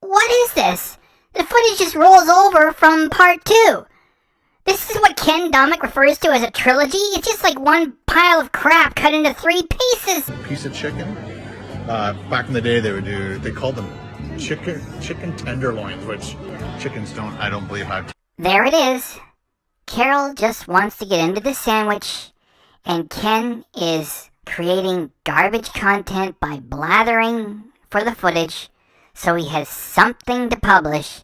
What is this? The footage just rolls over from part 2. This is what Ken Domik refers to as a trilogy. It's just like one pile of crap cut into 3 pieces. Piece of chicken. Back in the day, they called them chicken tenderloins, which chickens I don't believe have. There it is. Carol just wants to get into the sandwich, and Ken is creating garbage content by blathering for the footage so he has something to publish,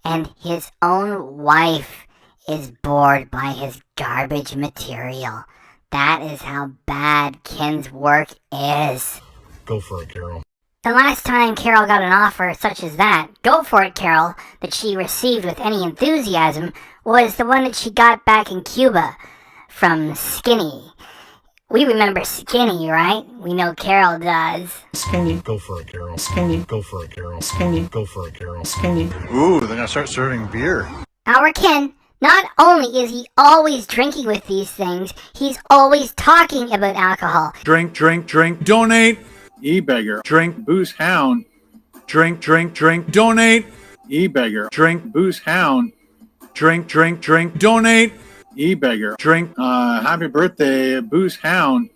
and his own wife is bored by his garbage material. That is how bad Ken's work is. Go for it, Carol. The last time Carol got an offer such as that, go for it, Carol, that she received with any enthusiasm was the one that she got back in Cuba from Skinny. We remember Skinny, right? We know Carol does. Skinny. Go for it, Carol. Skinny. Go for it, Carol. Skinny. Go for it, Carol. Skinny. Ooh, they're gonna start serving beer. Our Ken, not only is he always drinking with these things, he's always talking about alcohol. Drink, drink, drink, donate. E-beggar. Drink, booze hound. Drink, drink, drink, donate. E-beggar. Drink, booze hound. Drink, drink, drink, donate. E-beggar. Drink. Happy birthday, booze hound.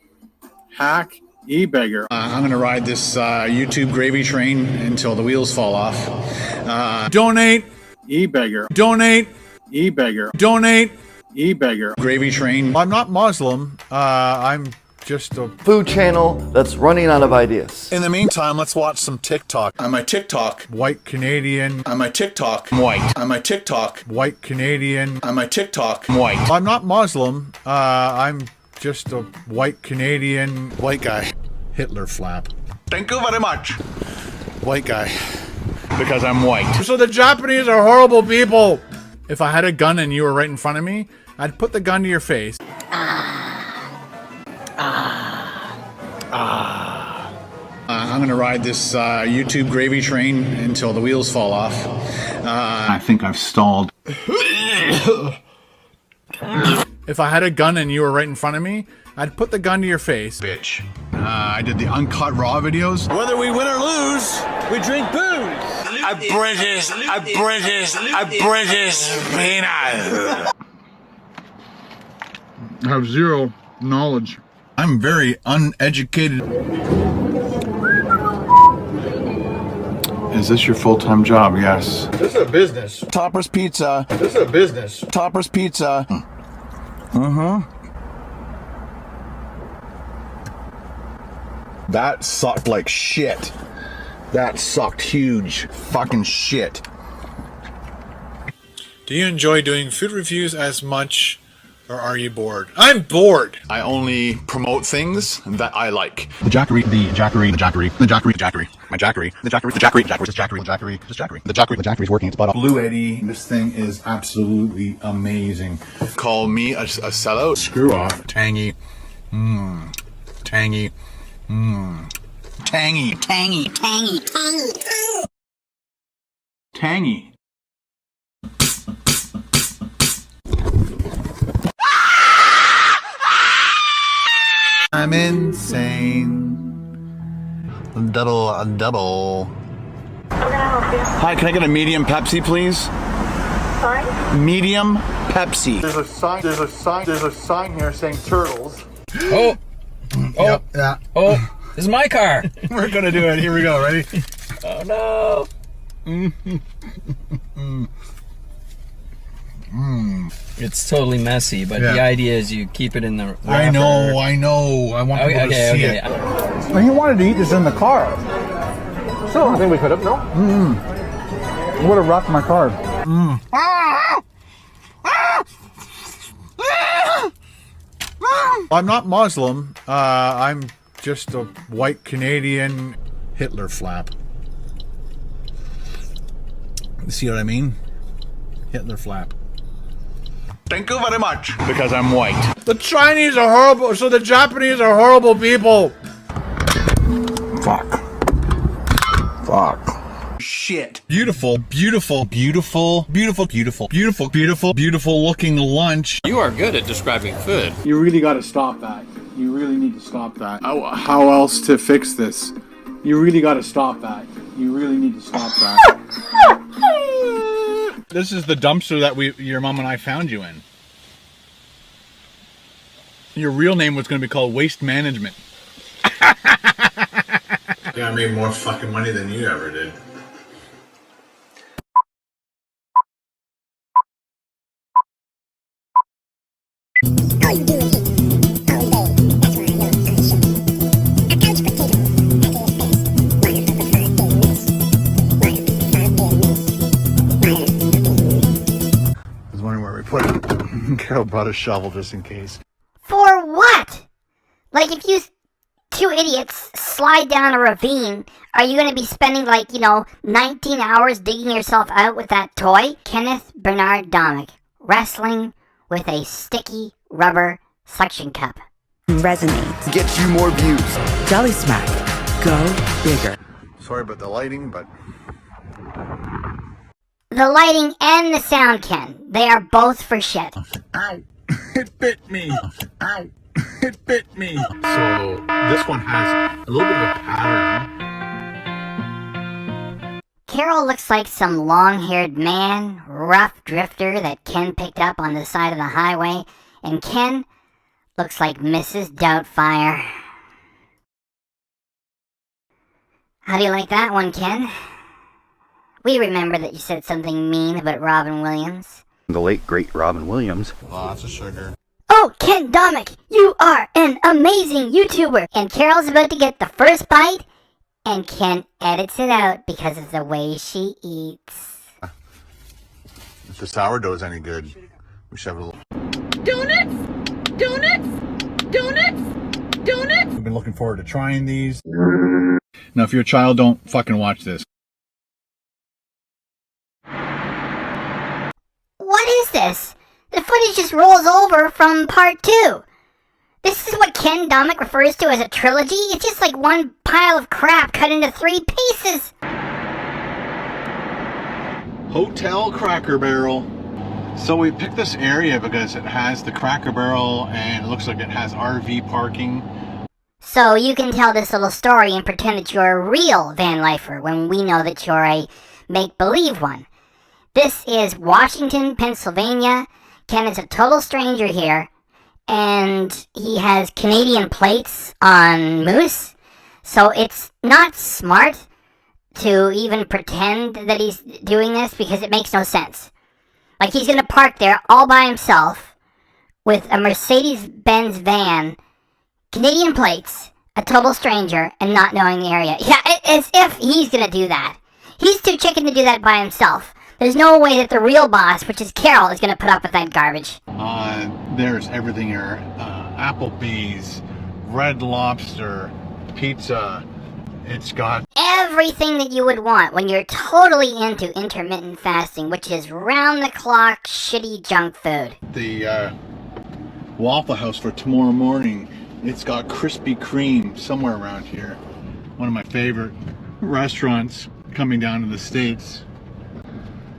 Hack. E-beggar. I'm gonna ride this YouTube gravy train until the wheels fall off. Donate. E-beggar. Donate. E-beggar. Donate. E-beggar. Gravy train. I'm not Muslim. I'm just a food channel that's running out of ideas. In the meantime, let's watch some TikTok. On my TikTok. white Canadian. On my TikTok. I'm white. On my TikTok. White Canadian. On my TikTok. I'm white. I'm not Muslim. I'm just a white Canadian. White guy. Hitler flap. Thank you very much. White guy. Because I'm white. So the Japanese are horrible people. If I had a gun and you were right in front of me, I'd put the gun to your face. I'm gonna ride this YouTube gravy train until the wheels fall off. I think I've stalled. If I had a gun and you were right in front of me, I'd put the gun to your face. Bitch. I did the uncut raw videos. Whether we win or lose, we drink booze. A British peanut. I have zero knowledge. I'm very uneducated. Is this your full-time job? Yes. This is a business. Topper's Pizza. This is a business. Topper's Pizza. Mm-hmm. That sucked like shit. That sucked huge fucking shit. Do you enjoy doing food reviews as much, or are you bored? I'm bored! I only promote things that I like. The Jackery, the Jackery, the Jackery, the Jackery, Jackery, my Jackery, the Jackery, the Jackery, Jackery, the Jackery, the Jackery, the Jackery, the Jackery, the Jackery's working its butt off. Blue Eddie, this thing is absolutely amazing. Call me a sellout. Screw off. Tangy. Mmm. Tangy. Mmm. Tangy. Tangy, tangy, tangy, tangy. Tangy. I'm insane. Double. Hi, can I get a medium Pepsi, please? Sorry? Medium Pepsi. There's a sign here saying turtles. Oh, Yep, yeah. oh, this is my car. We're gonna do it. Here we go. Ready? Oh no. It's totally messy, but Yeah. the idea is you keep it in the wrapper. I know. I want people to see it. Well, he wanted to eat this in the car. So I think we could have, no? Would have rocked my car. I'm not Muslim. I'm just a white Canadian Hitler flap. See what I mean? Hitler flap. Thank you very much. Because I'm white. The Chinese are horrible, so the Japanese are horrible people. Fuck. Shit. Beautiful looking lunch. You are good at describing food. You really got to stop that. You really need to stop that. How else to fix this? You really got to stop that. You really need to stop that. This is the dumpster that your mom and I found you in. Your real name was going to be called Waste Management. Yeah, I made more fucking money than you ever did. I was wondering where we put it. Carol brought a shovel just in case. For what? Like, if you two idiots slide down a ravine, are you going to be spending, 19 hours digging yourself out with that toy? Kenneth Bernard Domik, wrestling with a sticky rubber suction cup. Resonates. Get you more views. Jelly Smack. Go bigger. Sorry about the lighting, but The lighting and the sound, Ken, they are both for shit. Ow! It bit me! Ow! It bit me! So, this one has a little bit of a pattern. Carol looks like some long-haired man, rough drifter that Ken picked up on the side of the highway, and Ken looks like Mrs. Doubtfire. How do you like that one, Ken? We remember that you said something mean about Robin Williams. The late, great Robin Williams. lots of sugar. Oh, Ken Domik, you are an amazing YouTuber! And Carol's about to get the first bite, and Ken edits it out because of the way she eats. If the sourdough's any good, we should have a little. Donuts! Donuts! Donuts! Donuts! I've been looking forward to trying these. Now, if you're a child, don't fucking watch this. What is this? The footage just rolls over from part 2. This is what Ken Domik refers to as a trilogy? It's just like one pile of crap cut into 3 pieces. Hotel Cracker Barrel. So we picked this area because it has the Cracker Barrel and it looks like it has RV parking. So you can tell this little story and pretend that you're a real van lifer when we know that you're a make-believe one. This is Washington, Pennsylvania. Ken is a total stranger here, and he has Canadian plates on moose, so it's not smart to even pretend that he's doing this because it makes no sense. Like, he's gonna park there all by himself with a Mercedes-Benz van, Canadian plates, a total stranger, and not knowing the area. Yeah, as if he's gonna do that. He's too chicken to do that by himself. There's no way that the real boss, which is Carol, is going to put up with that garbage. There's everything here. Applebee's, Red Lobster, pizza. It's got everything that you would want when you're totally into intermittent fasting, which is round-the-clock, shitty junk food. the Waffle House for tomorrow morning. It's got Krispy Kreme somewhere around here. One of my favorite restaurants coming down to the States.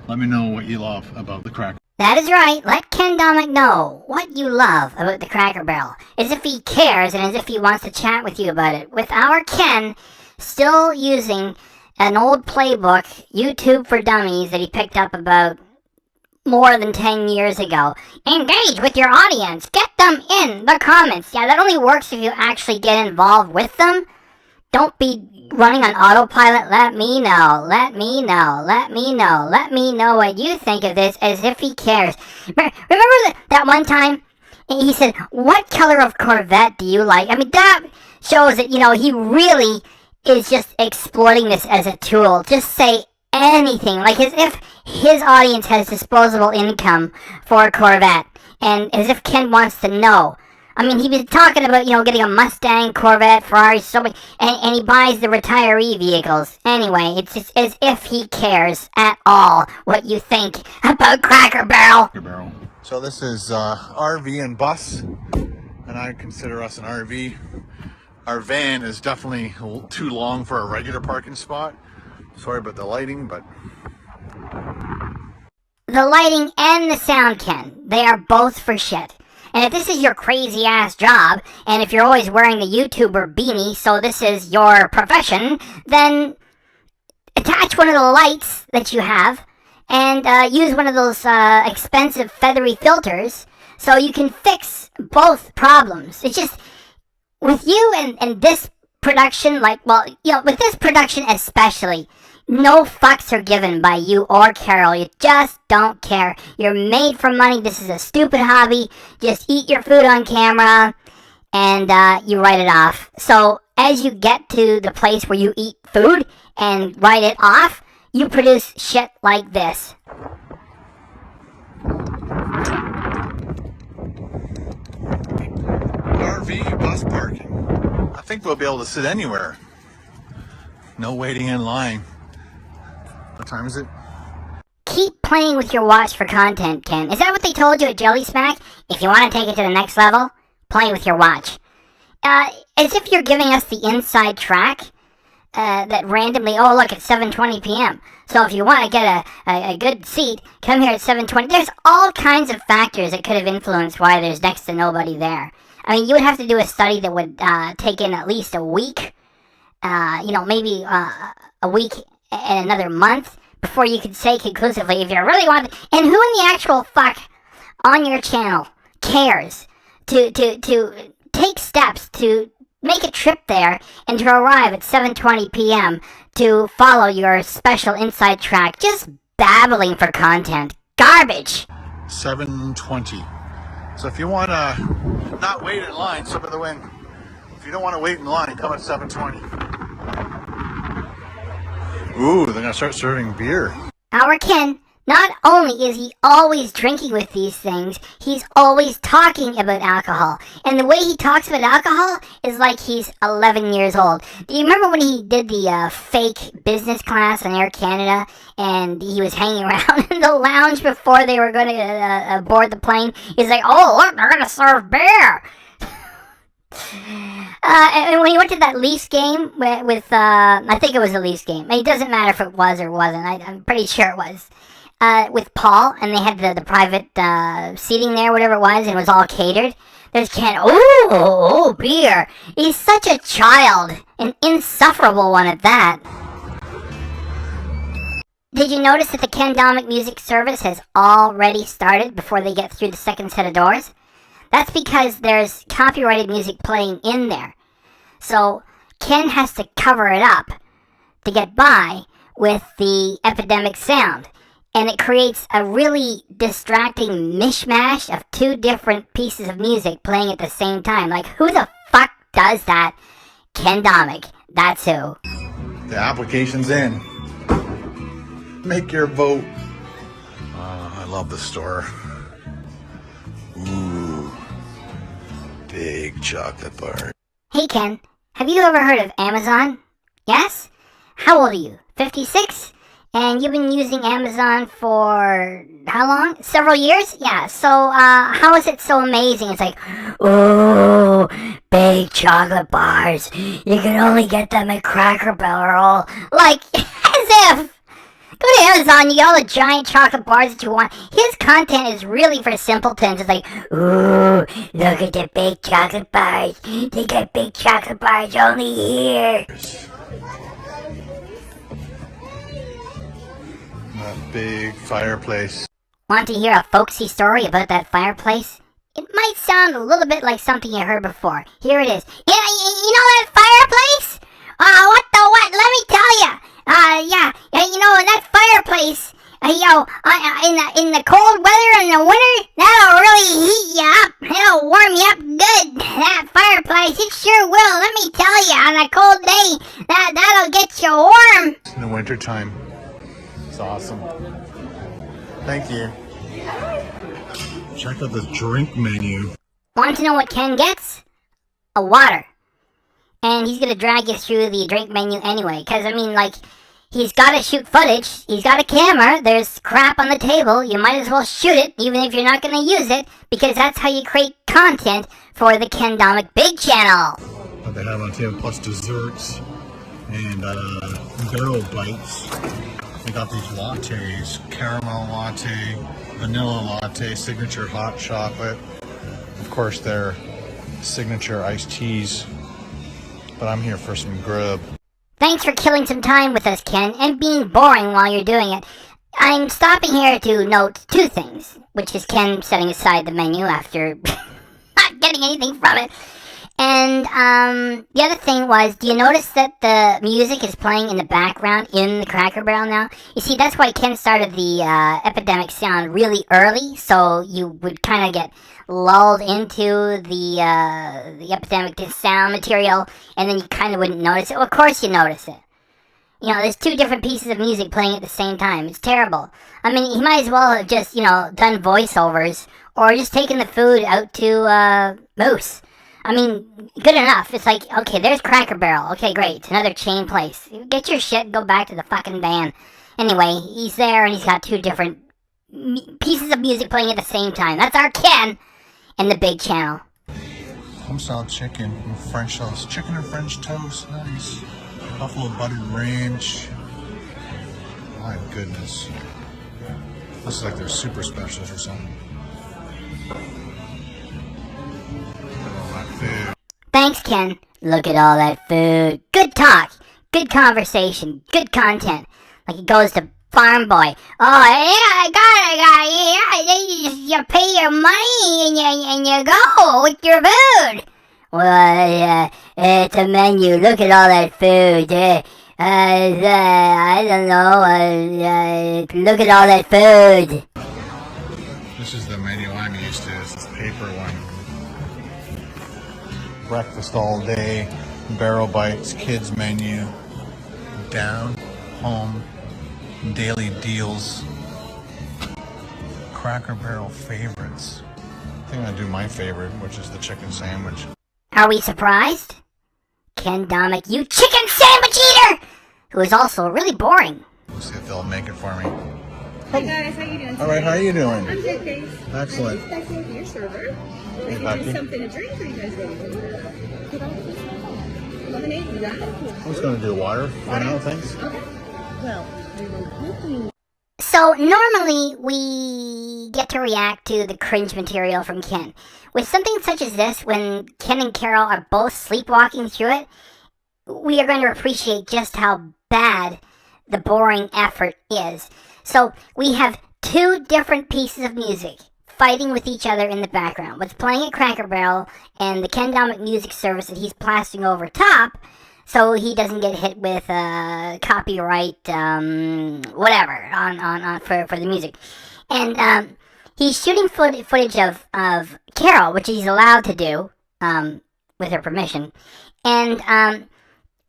Let me know what you love about the Cracker. That is right. Let Ken Domik know what you love about the Cracker Barrel. As if he cares and as if he wants to chat with you about it. With our Ken still using an old playbook, YouTube for Dummies, that he picked up about more than 10 years ago. Engage with your audience. Get them in the comments. Yeah, that only works if you actually get involved with them. Don't be running on autopilot. Let me know. Let me know. Let me know. Let me know what you think of this, as if he cares. Remember that one time he said, "What color of Corvette do you like?" I mean, that shows that, he really is just exploiting this as a tool. Just say anything, like as if his audience has disposable income for a Corvette, and as if Ken wants to know. I mean, he was talking about, getting a Mustang, Corvette, Ferrari, so many, and he buys the retiree vehicles. Anyway, it's just as if he cares at all what you think about Cracker Barrel. So this is RV and bus, and I consider us an RV. Our van is definitely a little too long for a regular parking spot. Sorry about the lighting, but The lighting and the sound, Ken, they are both for shit. And if this is your crazy ass job, and if you're always wearing the YouTuber beanie, so this is your profession, then attach one of the lights that you have and use one of those expensive feathery filters so you can fix both problems. It's just, with you and this production, with this production especially, no fucks are given by you or Carol. You just don't care. You're made for money. This is a stupid hobby. Just eat your food on camera, and you write it off. So as you get to the place where you eat food and write it off, you produce shit like this. RV bus parking. I think we'll be able to sit anywhere. No waiting in line. What time is it? Keep playing with your watch for content, Ken. Is that what they told you at Jelly Smack? If you want to take it to the next level, play with your watch. As if you're giving us the inside track that randomly, oh look, it's 7:20 p.m. So if you want to get a good seat, come here at 7:20. There's all kinds of factors that could have influenced why there's next to nobody there. I mean, you would have to do a study that would take in at least a week, maybe a week and another month before you could say conclusively if you really want to. And who in the actual fuck on your channel cares to take steps to make a trip there and to arrive at 7:20 p.m. to follow your special inside track, just babbling for content. Garbage! 7:20. So if you want to not wait in line, slip of the wind. If you don't want to wait in line, come at 7:20. Ooh, they're going to start serving beer. Our Ken, not only is he always drinking with these things, he's always talking about alcohol. And the way he talks about alcohol is like he's 11 years old. Do you remember when he did the fake business class on Air Canada, and he was hanging around in the lounge before they were going to board the plane? He's like, oh, look, they're going to serve beer. And when he went to that Leafs game with I think it was a Leafs game. It doesn't matter if it was or wasn't. I'm pretty sure it was. With Paul, and they had the private seating there, whatever it was, and it was all catered. There's Ken, oh, beer. He's such a child, an insufferable one at that. Did you notice that the Ken Domik music service has already started before they get through the second set of doors? That's because there's copyrighted music playing in there. So Ken has to cover it up to get by with the epidemic sound. And it creates a really distracting mishmash of two different pieces of music playing at the same time. Like, who the fuck does that? Ken Domik. That's who. The application's in. Make your vote. I love the store. Ooh. Big chocolate bar. Hey Ken, have you ever heard of Amazon? Yes? How old are you? 56? And you've been using Amazon for how long? Several years? Yeah, so how is it so amazing? It's like, ooh, big chocolate bars. You can only get them at Cracker Barrel. Like, as if. Go to Amazon, you get all the giant chocolate bars that you want. His content is really for simpletons. It's like, ooh, look at the big chocolate bars. They got big chocolate bars only here. That big fireplace. Want to hear a folksy story about that fireplace? It might sound a little bit like something you heard before. Here it is. You know that fireplace? What the what? Let me tell you. You know, that fireplace, in the cold weather in the winter, that'll really heat you up. It'll warm you up good. That fireplace, it sure will. Let me tell you, on a cold day, that'll get you warm. In the winter time. It's awesome. Thank you. Check out the drink menu. Want to know what Ken gets? A water. And he's going to drag you through the drink menu anyway. Because, I mean, like, he's got to shoot footage. He's got a camera. There's crap on the table. You might as well shoot it, even if you're not going to use it. Because that's how you create content for the Ken Domik Big Channel. What they have on the table, plus desserts and barrel bites. They got these lattes. Caramel latte, vanilla latte, signature hot chocolate. Of course, their signature iced teas. But I'm here for some grub. Thanks for killing some time with us, Ken, and being boring while you're doing it. I'm stopping here to note two things, which is Ken setting aside the menu after not getting anything from it. And the other thing was, do you notice that the music is playing in the background in the Cracker Barrel now? You see, that's why Ken started the epidemic sound really early, so you would kind of get lulled into the epidemic sound material, and then you kind of wouldn't notice it. Well, of course you notice it. You know, there's two different pieces of music playing at the same time. It's terrible. I mean, he might as well have just, you know, done voiceovers, or just taken the food out to Moose. I mean, good enough. It's like, okay, there's Cracker Barrel. Okay, great. It's another chain place. Get your shit and go back to the fucking van. Anyway, he's there and he's got two different pieces of music playing at the same time. That's our Ken and the big channel. Home-style chicken and French toast. Chicken and French toast. Nice. Buffalo buttered ranch. My goodness. This is like their super specials or something. Thanks, Ken. Look at all that food. Good talk. Good conversation. Good content. Like it goes to Farm Boy. Oh, yeah, I got it. You pay your money and you go with your food. Well, it's a menu. Look at all that food. I don't know. Look at all that food. This is the menu I'm used to. It's this paper one. Breakfast all day, barrel bites, kids menu, down, home, daily deals, Cracker Barrel favorites. I think I'm gonna do my favorite, which is the chicken sandwich. Are we surprised? Ken Domik, you chicken sandwich eater! Who is also really boring. We'll see if they'll make it for me. Hey guys, how you doing today? All right, how are you doing? I'm good, thanks. Excellent. I'm just back with your server. Hey, If Becky. you something to drink for you guys ready to get on. Lemonade, you got it? I was gonna do water for now, thanks. Okay. Well, we were hoping. So normally we get to react to the cringe material from Ken. With something such as this, when Ken and Carol are both sleepwalking through it, we are going to appreciate just how bad the boring effort is. So we have two different pieces of music fighting with each other in the background. What's playing at Cracker Barrel and the Ken Domik music service that he's plastering over top, so he doesn't get hit with copyright, whatever, for the music. And he's shooting footage of Carol, which he's allowed to do, with her permission. And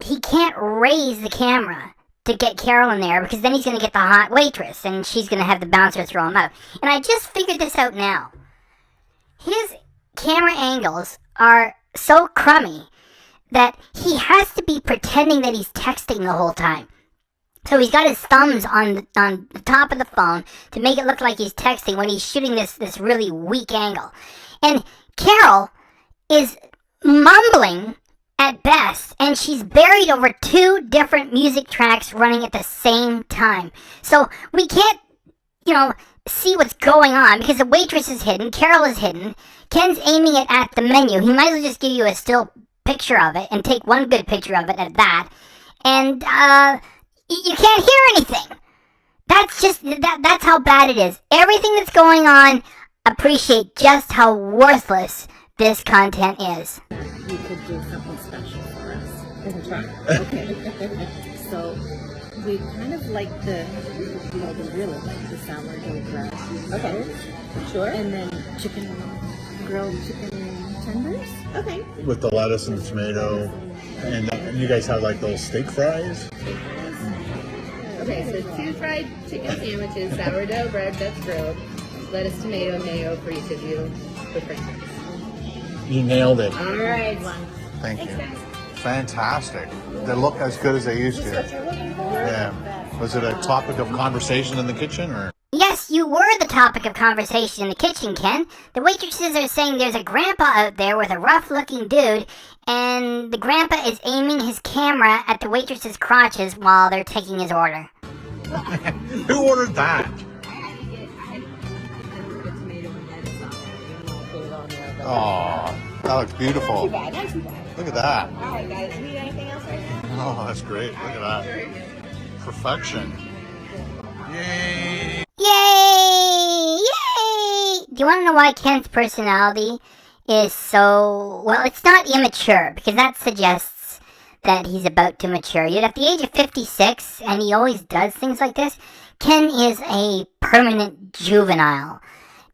he can't raise the camera to get Carol in there, because then he's going to get the hot waitress, and she's going to have the bouncer throw him out. And I just figured this out now. His camera angles are so crummy that he has to be pretending that he's texting the whole time. So he's got his thumbs on the top of the phone to make it look like he's texting when he's shooting this really weak angle. And Carol is mumbling at best, and she's buried over two different music tracks running at the same time. So we can't, see what's going on, because the waitress is hidden, Carol is hidden, Ken's aiming it at the menu. He might as well just give you a still picture of it, and take one good picture of it at that, and you can't hear anything. That's how bad it is. Everything that's going on, appreciate just how worthless this content is. You could do something special for us. Okay. So we kind of like the really like the sourdough bread. Okay. Sure. And then grilled chicken tenders. Okay. With the lettuce and the tomato, and you guys have like those steak fries. Okay, so 2 fried chicken sandwiches, sourdough bread that's grilled, lettuce, tomato, mayo for each of you with french fries. You nailed it. All right. Thank you. Fantastic. They look as good as they used to. Yeah. Was it a topic of conversation in the kitchen, or? Yes, you were the topic of conversation in the kitchen, Ken. The waitresses are saying there's a grandpa out there with a rough-looking dude, and the grandpa is aiming his camera at the waitress's crotches while they're taking his order. Who ordered that? Oh, that looks beautiful. Not too bad. Look at that. All right, guys. Need anything else right now? Oh, that's great. Look at that. Perfection. Yay. you want to know why Ken's personality is so, well, it's not immature, because that suggests that he's about to mature. Yet at the age of 56, and he always does things like this, Ken is a permanent juvenile.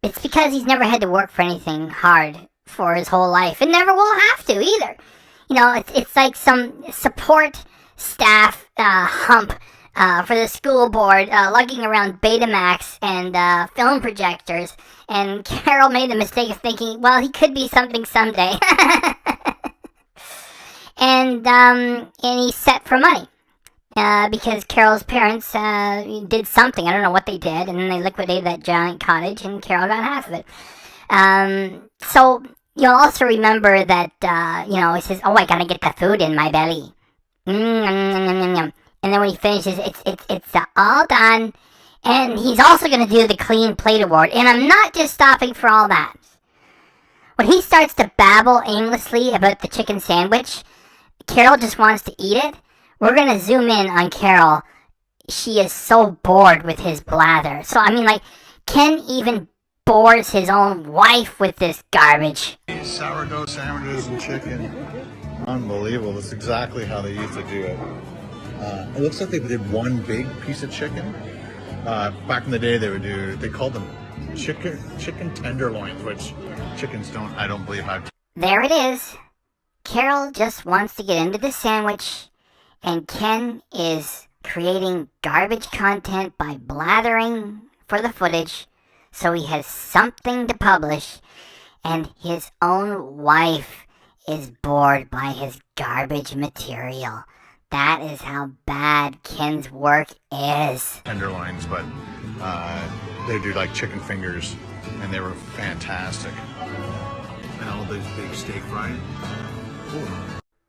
It's because he's never had to work for anything hard for his whole life, and never will have to either. You know, it's like some support staff hump for the school board, lugging around Betamax and film projectors, and Carol made the mistake of thinking, well, he could be something someday. and he's set for money. Because Carol's parents did something, I don't know what they did, and then they liquidated that giant cottage, and Carol got half of it. So you'll also remember that, he says, oh, I gotta get the food in my belly. And then when he finishes, it's all done. And he's also going to do the Clean Plate Award. And I'm not just stopping for all that. When he starts to babble aimlessly about the chicken sandwich, Carol just wants to eat it. We're going to zoom in on Carol. She is so bored with his blather. So, I mean, like, Ken even bores his own wife with this garbage. Sourdough sandwiches and chicken. Unbelievable. That's exactly how they used to do it. It looks like they did one big piece of chicken. Back in the day, they called them chicken tenderloins, which chickens I don't believe have. There it is. Carol just wants to get into the sandwich, and Ken is creating garbage content by blathering for the footage, so he has something to publish, and his own wife is bored by his garbage material. That is how bad Ken's work is. Tenderloins, but they do like chicken fingers, and they were fantastic. And all those big steak fries. Ooh.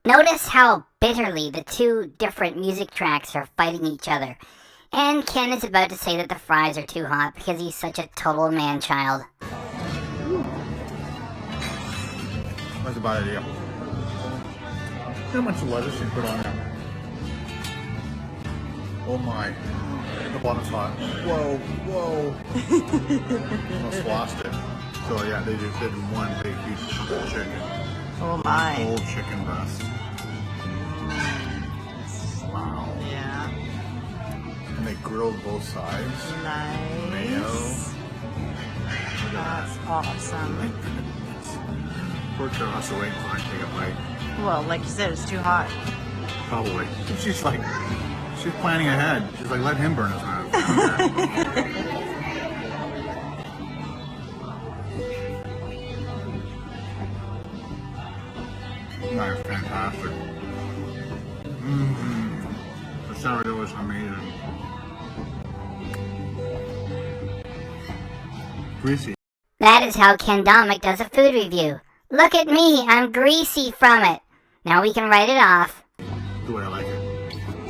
Notice how bitterly the two different music tracks are fighting each other. And Ken is about to say that the fries are too hot because he's such a total man-child. That's a bad idea. How much lettuce you put on there? Oh my. The bottom's hot. Whoa. Almost lost it. So yeah, they just did one big piece of chicken. Oh my. Whole chicken breast. Wow. Yeah. And they grilled both sides. Nice. Mayo. That's awesome. Poor Carol has to wait until I take a bite. Well, like you said, it's too hot. Probably. She's planning ahead. She's like, let him burn his mouth. That's fantastic. The sourdough is amazing. Greasy. That is how Ken Domik does a food review. Look at me, I'm greasy from it. Now we can write it off. The way I like it.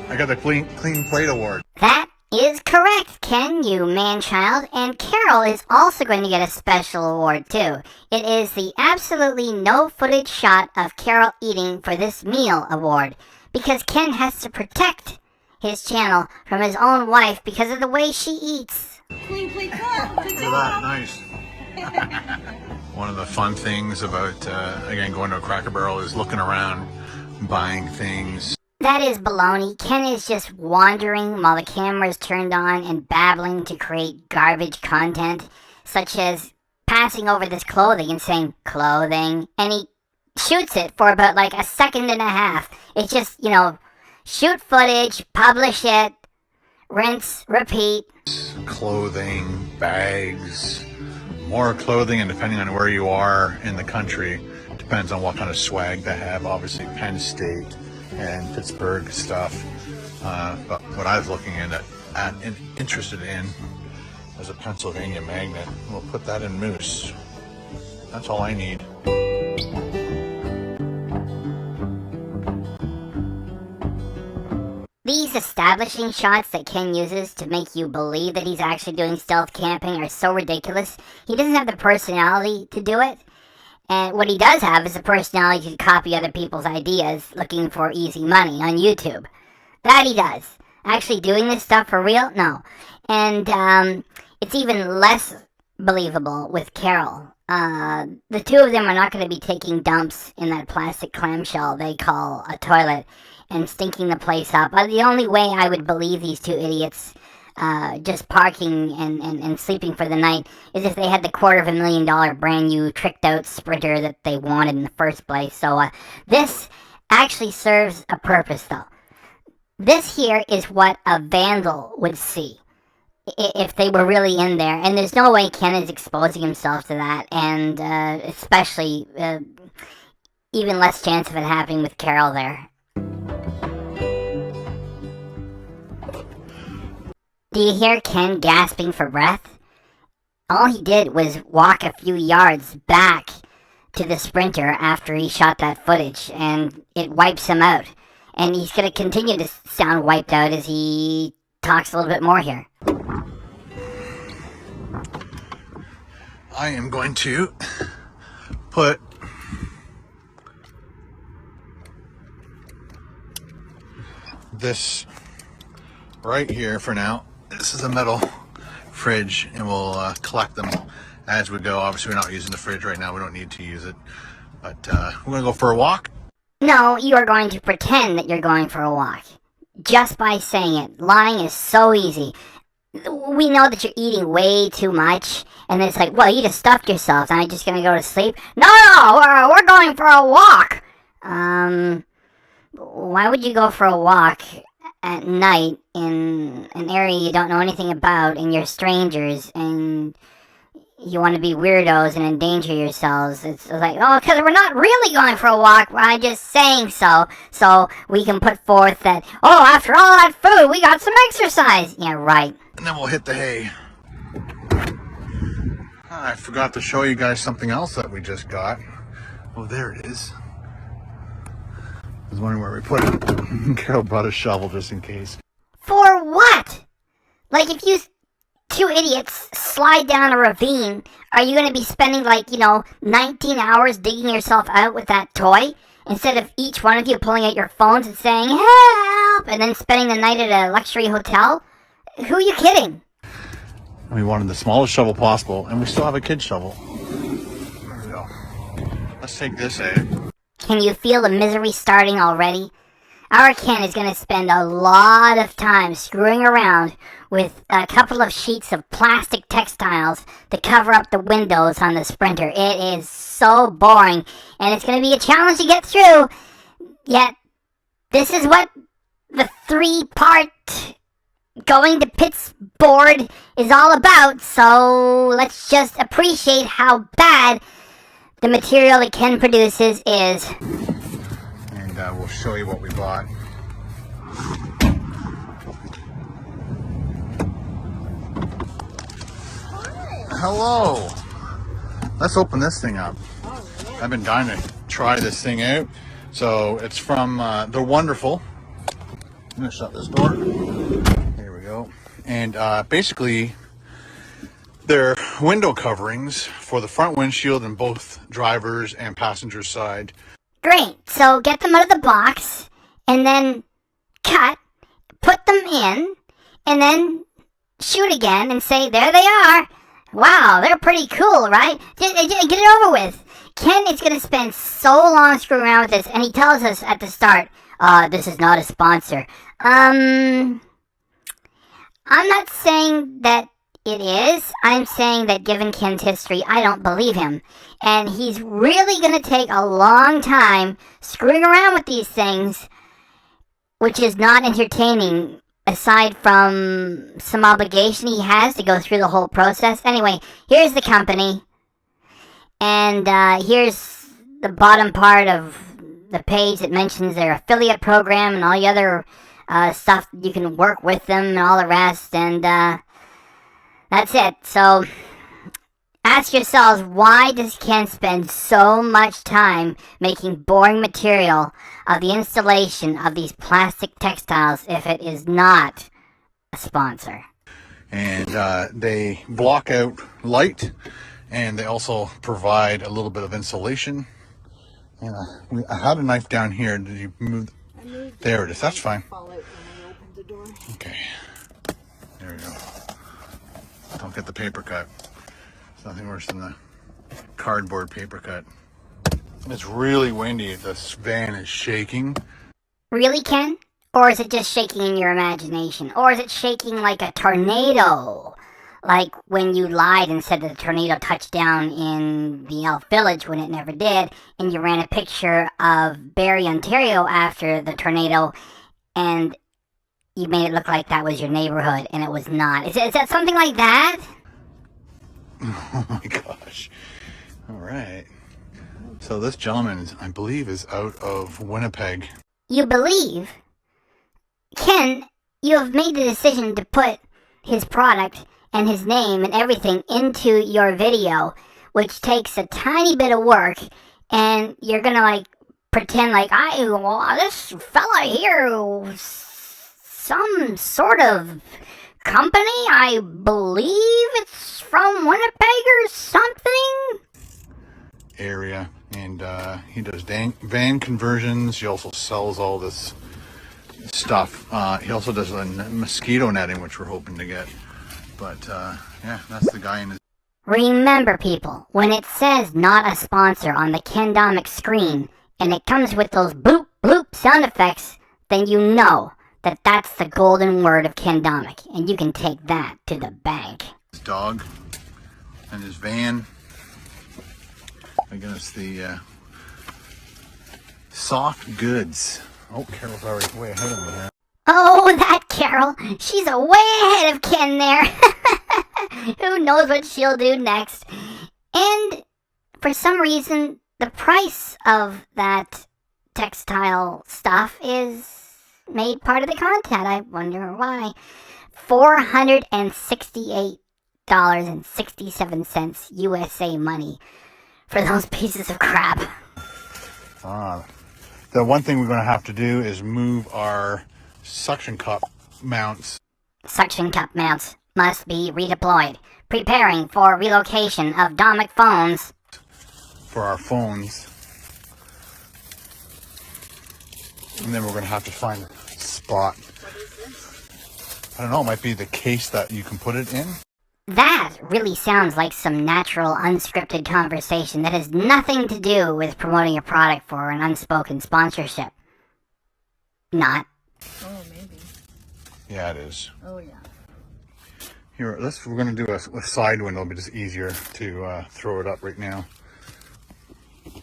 I got the Clean Plate Award. That is correct, Ken, you man-child. And Carol is also going to get a special award, too. It is the absolutely no footage shot of Carol eating for this meal award. Because Ken has to protect his channel from his own wife because of the way she eats. Clean Plate Club. Look at that, nice. One of the fun things about, again, going to a Cracker Barrel is looking around, buying things. That is baloney. Ken is just wandering while the camera is turned on and babbling to create garbage content, such as passing over this clothing and saying, clothing, and he shoots it for about like a second and a half. It's just, shoot footage, publish it, rinse, repeat. Clothing, bags, more clothing, and depending on where you are in the country, depends on what kind of swag they have. Obviously, Penn State and Pittsburgh stuff. But what I was looking at and interested in was a Pennsylvania magnet. We'll put that in Moose. That's all I need. These establishing shots that Ken uses to make you believe that he's actually doing stealth camping are so ridiculous. He doesn't have the personality to do it. And what he does have is the personality to copy other people's ideas looking for easy money on YouTube. That he does. Actually doing this stuff for real? No. And it's even less believable with Carol. The two of them are not going to be taking dumps in that plastic clamshell they call a toilet and stinking the place up. The only way I would believe these two idiots just parking and sleeping for the night is if they had the $250,000 brand new tricked out Sprinter that they wanted in the first place. So this actually serves a purpose, though. This here is what a vandal would see if they were really in there, and there's no way Ken is exposing himself to that, and especially even less chance of it happening with Carol there. Do you hear Ken gasping for breath? All he did was walk a few yards back to the Sprinter after he shot that footage, and it wipes him out. And he's going to continue to sound wiped out as he talks a little bit more here. I am going to put this right here for now. This is a metal fridge, and we'll collect them as we go. Obviously, we're not using the fridge right now. We don't need to use it. But we're going to go for a walk. No, you are going to pretend that you're going for a walk. Just by saying it. Lying is so easy. We know that you're eating way too much, and it's like, well, you just stuffed yourself, and I'm just gonna go to sleep. No, we're going for a walk. Why would you go for a walk at night in an area you don't know anything about, and you're strangers, and you want to be weirdos and endanger yourselves? It's like, oh, because we're not really going for a walk. I'm just saying so we can put forth that, oh, after all that food, we got some exercise. Yeah, right. And then we'll hit the hay. I forgot to show you guys something else that we just got. Oh, there it is. I was wondering where we put it. Carol brought a shovel just in case. For what? Like, if you two idiots slide down a ravine, are you going to be spending, 19 hours digging yourself out with that toy? Instead of each one of you pulling out your phones and saying, help, and then spending the night at a luxury hotel? Who are you kidding? We wanted the smallest shovel possible, and we still have a kid's shovel. There we go. Let's take this out. Can you feel the misery starting already? Our Ken is going to spend a lot of time screwing around with a couple of sheets of plastic textiles to cover up the windows on the Sprinter. It is so boring, and it's going to be a challenge to get through. Yet, this is what the 3-part going to Pittsbored is all about, so let's just appreciate how bad the material that Ken produces is. And we'll show you what we bought. Hello! Let's open this thing up. I've been dying to try this thing out. So it's from They're Wonderful. I'm going to shut this door. There we go. And basically, they're window coverings for the front windshield and both driver's and passenger's side. Great. So get them out of the box, and then cut, put them in, and then shoot again and say, there they are. Wow, they're pretty cool, right? Get it over with. Ken is going to spend so long screwing around with this, and he tells us at the start, this is not a sponsor. I'm not saying that it is. I'm saying that given Ken's history, I don't believe him. And he's really going to take a long time screwing around with these things, which is not entertaining, aside from some obligation he has to go through the whole process. Anyway, here's the company. And here's the bottom part of the page that mentions their affiliate program and all the other stuff. You can work with them and all the rest. And that's it. So ask yourselves, why does Ken spend so much time making boring material of the installation of these plastic textiles if it is not a sponsor? And they block out light, and they also provide a little bit of insulation. And I had a knife down here. Did you move? There it is. That's fine. Okay. There we go. Don't get the paper cut. It's nothing worse than the cardboard paper cut. It's really windy. This van is shaking. Really, Ken? Or is it just shaking in your imagination? Or is it shaking like a tornado? Like when you lied and said that the tornado touched down in the Elf Village when it never did, and you ran a picture of Barrie, Ontario after the tornado, and you made it look like that was your neighborhood, and it was not. Is that something like that? Oh my gosh. All right. So this gentleman, I believe, is out of Winnipeg. You believe? Ken, you have made the decision to put his product and his name and everything into your video, which takes a tiny bit of work, and you're gonna like pretend like this fella here, some sort of company, I believe it's from Winnipeg or something. Area, and he does van conversions. He also sells all this stuff. He also does mosquito netting, which we're hoping to get. But yeah, that's the guy in his. Remember, people, when it says not a sponsor on the Ken Domik screen, and it comes with those bloop bloop sound effects, then you know that that's the golden word of Ken Domik, and you can take that to the bank. His dog and his van. Again, it's the soft goods. Oh, Carol's already way ahead of me here. Oh, that Carol! She's way ahead of Ken there! Who knows what she'll do next? And for some reason, the price of that textile stuff is made part of the content. I wonder why. $468.67 USA money for those pieces of crap. The one thing we're going to have to do is move our suction cup mounts. Suction cup mounts must be redeployed. Preparing for relocation of Domik phones. For our phones. And then we're going to have to find a spot. What is this? I don't know, it might be the case that you can put it in. That really sounds like some natural, unscripted conversation that has nothing to do with promoting a product for an unspoken sponsorship. Not. Oh, maybe. Yeah, it is. Oh, yeah. Here, we're going to do a side window. It'll be just easier to throw it up right now.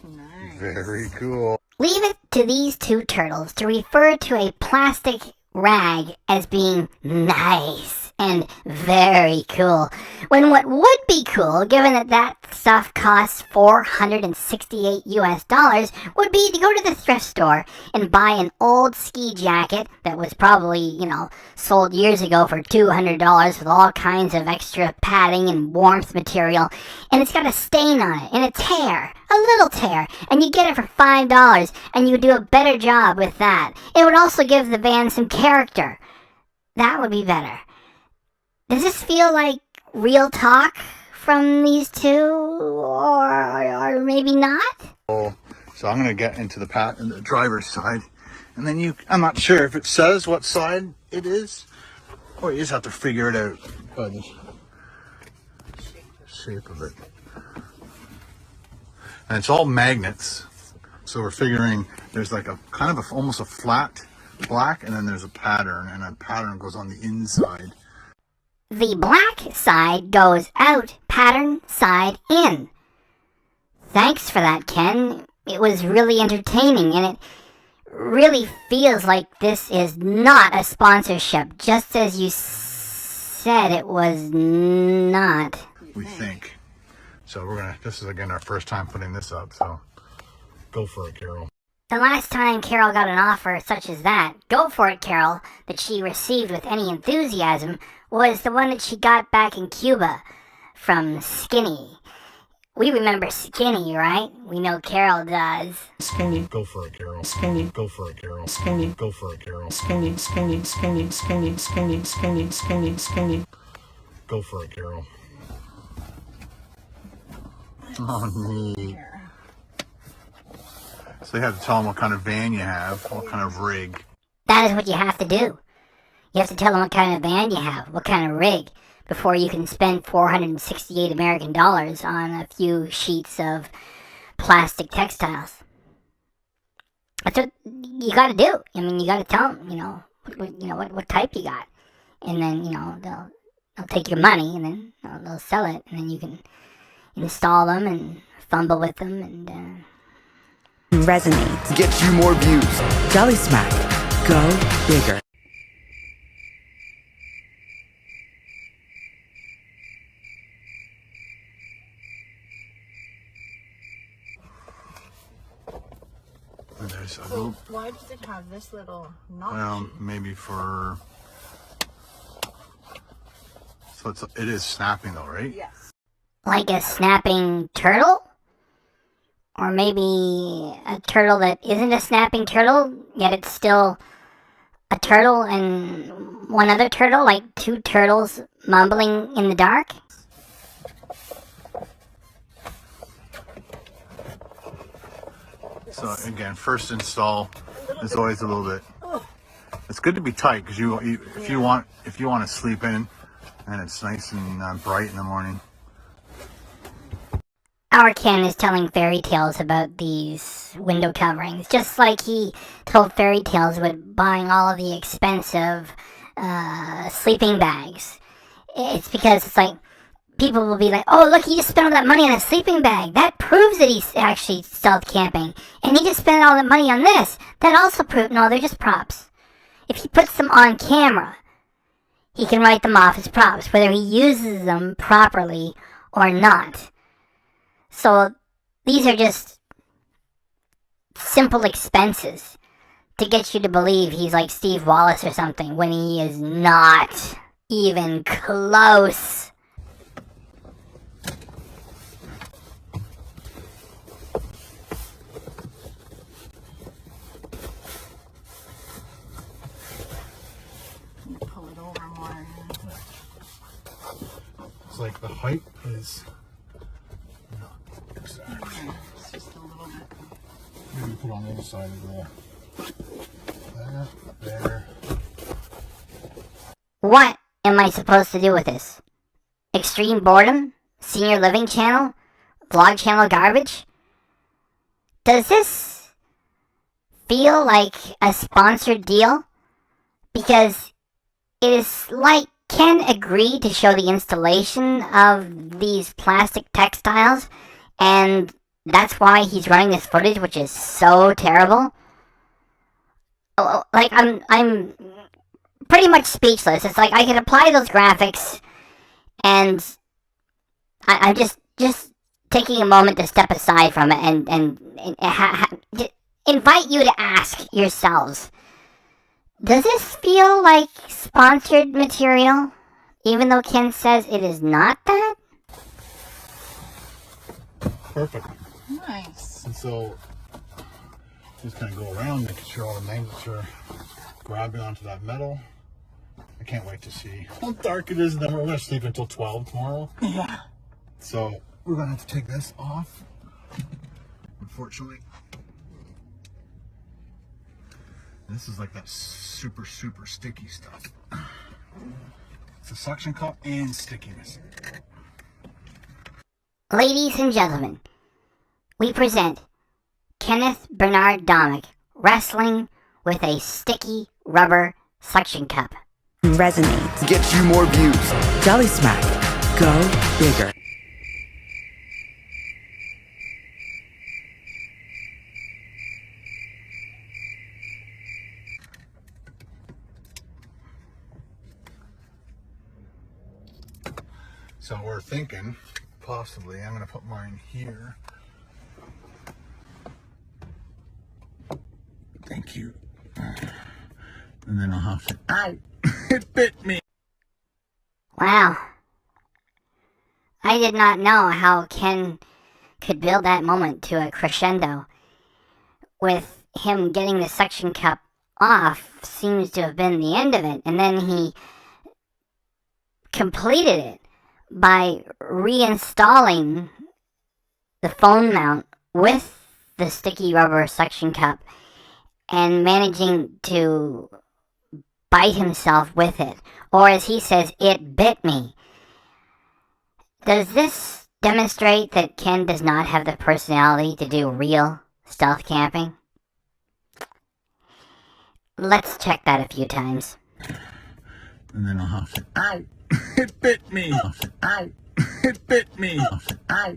Nice. Very cool. Leave it to these two turtles to refer to a plastic rag as being nice and very cool, when what would be cool, given that stuff costs $468 US, would be to go to the thrift store and buy an old ski jacket that was probably, sold years ago for $200 with all kinds of extra padding and warmth material, and it's got a stain on it and a tear, a little tear, and you get it for $5, and you do a better job with that. It would also give the van some character. That would be better. Does this feel like real talk from these two, or maybe not? So I'm going to get into the driver's side, and then I'm not sure if it says what side it is, or you just have to figure it out by the shape of it. And it's all magnets, so we're figuring there's like a kind of almost a flat black, and then there's a pattern, and a pattern goes on the inside. The black side goes out, pattern side in. Thanks for that, Ken. It was really entertaining, and it really feels like this is not a sponsorship, just as you said it was not. We think. So this is again our first time putting this up, so go for it, Carol. The last time Carol got an offer such as that, go for it, Carol, that she received with any enthusiasm, was the one that she got back in Cuba from Skinny. We remember Skinny, right? We know Carol does. Skinny. Go for it, Carol. Skinny. Go for it, Carol. Skinny. Go for it, Carol. Skinny, skinny, skinny, skinny, skinny, skinny, skinny, skinny. Go for it, Carol. Oh, neat. So you have to tell them what kind of van you have, what kind of rig. That is what you have to do. You have to tell them what kind of van you have, what kind of rig. before you can spend 468 American dollars on a few sheets of plastic textiles. That's what you gotta do. I mean, you gotta tell them, what type you got. And then, they'll take your money, and then they'll sell it, and then you can install them and fumble with them, and Resonate. Get you more views. Jelly Smack. Go bigger. There's a So little, why does it have this little notch? well, maybe for, so it is snapping though, right? Yes. like a snapping turtle? Or maybe a turtle that isn't a snapping turtle, yet it's still a turtle and one other turtle, like two turtles mumbling in the dark? So again, first install is always a little bit. It's good to be tight because if you want to sleep in, and it's nice and bright in the morning. Our Ken is telling fairy tales about these window coverings, just like he told fairy tales about buying all of the expensive sleeping bags. It's because it's like, people will be like, oh, look, he just spent all that money on a sleeping bag. That proves that he's actually stealth camping. And he just spent all that money on this. That also proves, no, they're just props. If he puts them on camera, he can write them off as props, whether he uses them properly or not. So these are just simple expenses to get you to believe he's like Steve Wallace or something, when he is not even close. Pull it over more. It's like the height is not exactly. It's just a little bit. Maybe put on the other side of there. What am I supposed to do with this? Extreme boredom? Senior living channel? Vlog channel garbage? Does this feel like a sponsored deal? Because it is like Ken agreed to show the installation of these plastic textiles, and that's why he's running this footage, which is so terrible. Like, I'm pretty much speechless. It's like I could apply those graphics, and I'm just taking a moment to step aside from it and invite you to ask yourselves, does this feel like sponsored material, even though Ken says it is not that? Perfect. Nice. And so just kind of go around, making sure all the magnets are grabbing onto that metal. I can't wait to see how dark it is, and then we're going to sleep until 12 tomorrow. Yeah. So we're going to have to take this off, unfortunately. This is like that super sticky stuff. It's a suction cup and stickiness. Ladies and gentlemen, we present Kenneth Bernard Domik wrestling with a sticky rubber suction cup. Resonate. Get you more views. Jelly Smack. Go bigger. So we're thinking, possibly, I'm going to put mine here. Thank you. And then I'll have to, ow, it bit me. Wow. I did not know how Ken could build that moment to a crescendo. With him getting the suction cup off seems to have been the end of it, and then he completed it by reinstalling the phone mount with the sticky rubber suction cup and managing to bite himself with it. Or as he says, it bit me. Does this demonstrate that Ken does not have the personality to do real stealth camping? Let's check that a few times. And then I'll have to, ow, it bit me, ow, it bit me, ow,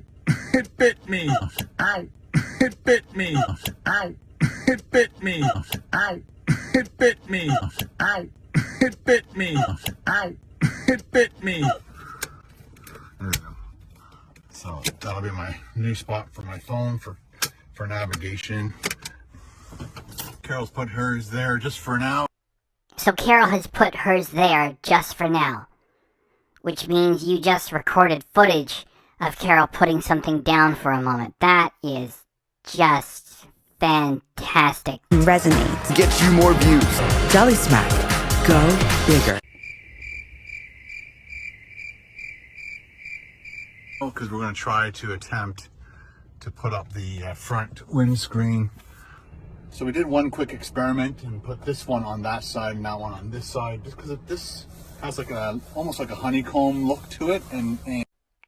it bit me, ow, it bit me, ow, it bit me, ow, it bit me, ow, it bit me, ow, it bit me. There we go. So that'll be my new spot for my phone for navigation. Carol's put hers there just for now. So Carol has put hers there just for now, which means you just recorded footage of Carol putting something down for a moment. That is just fantastic. Resonates. Get you more views. Jolly Smack. Go bigger. Because we're going to try to attempt to put up the front windscreen. So we did one quick experiment and put this one on that side and that one on this side, just because this has like almost like a honeycomb look to it. And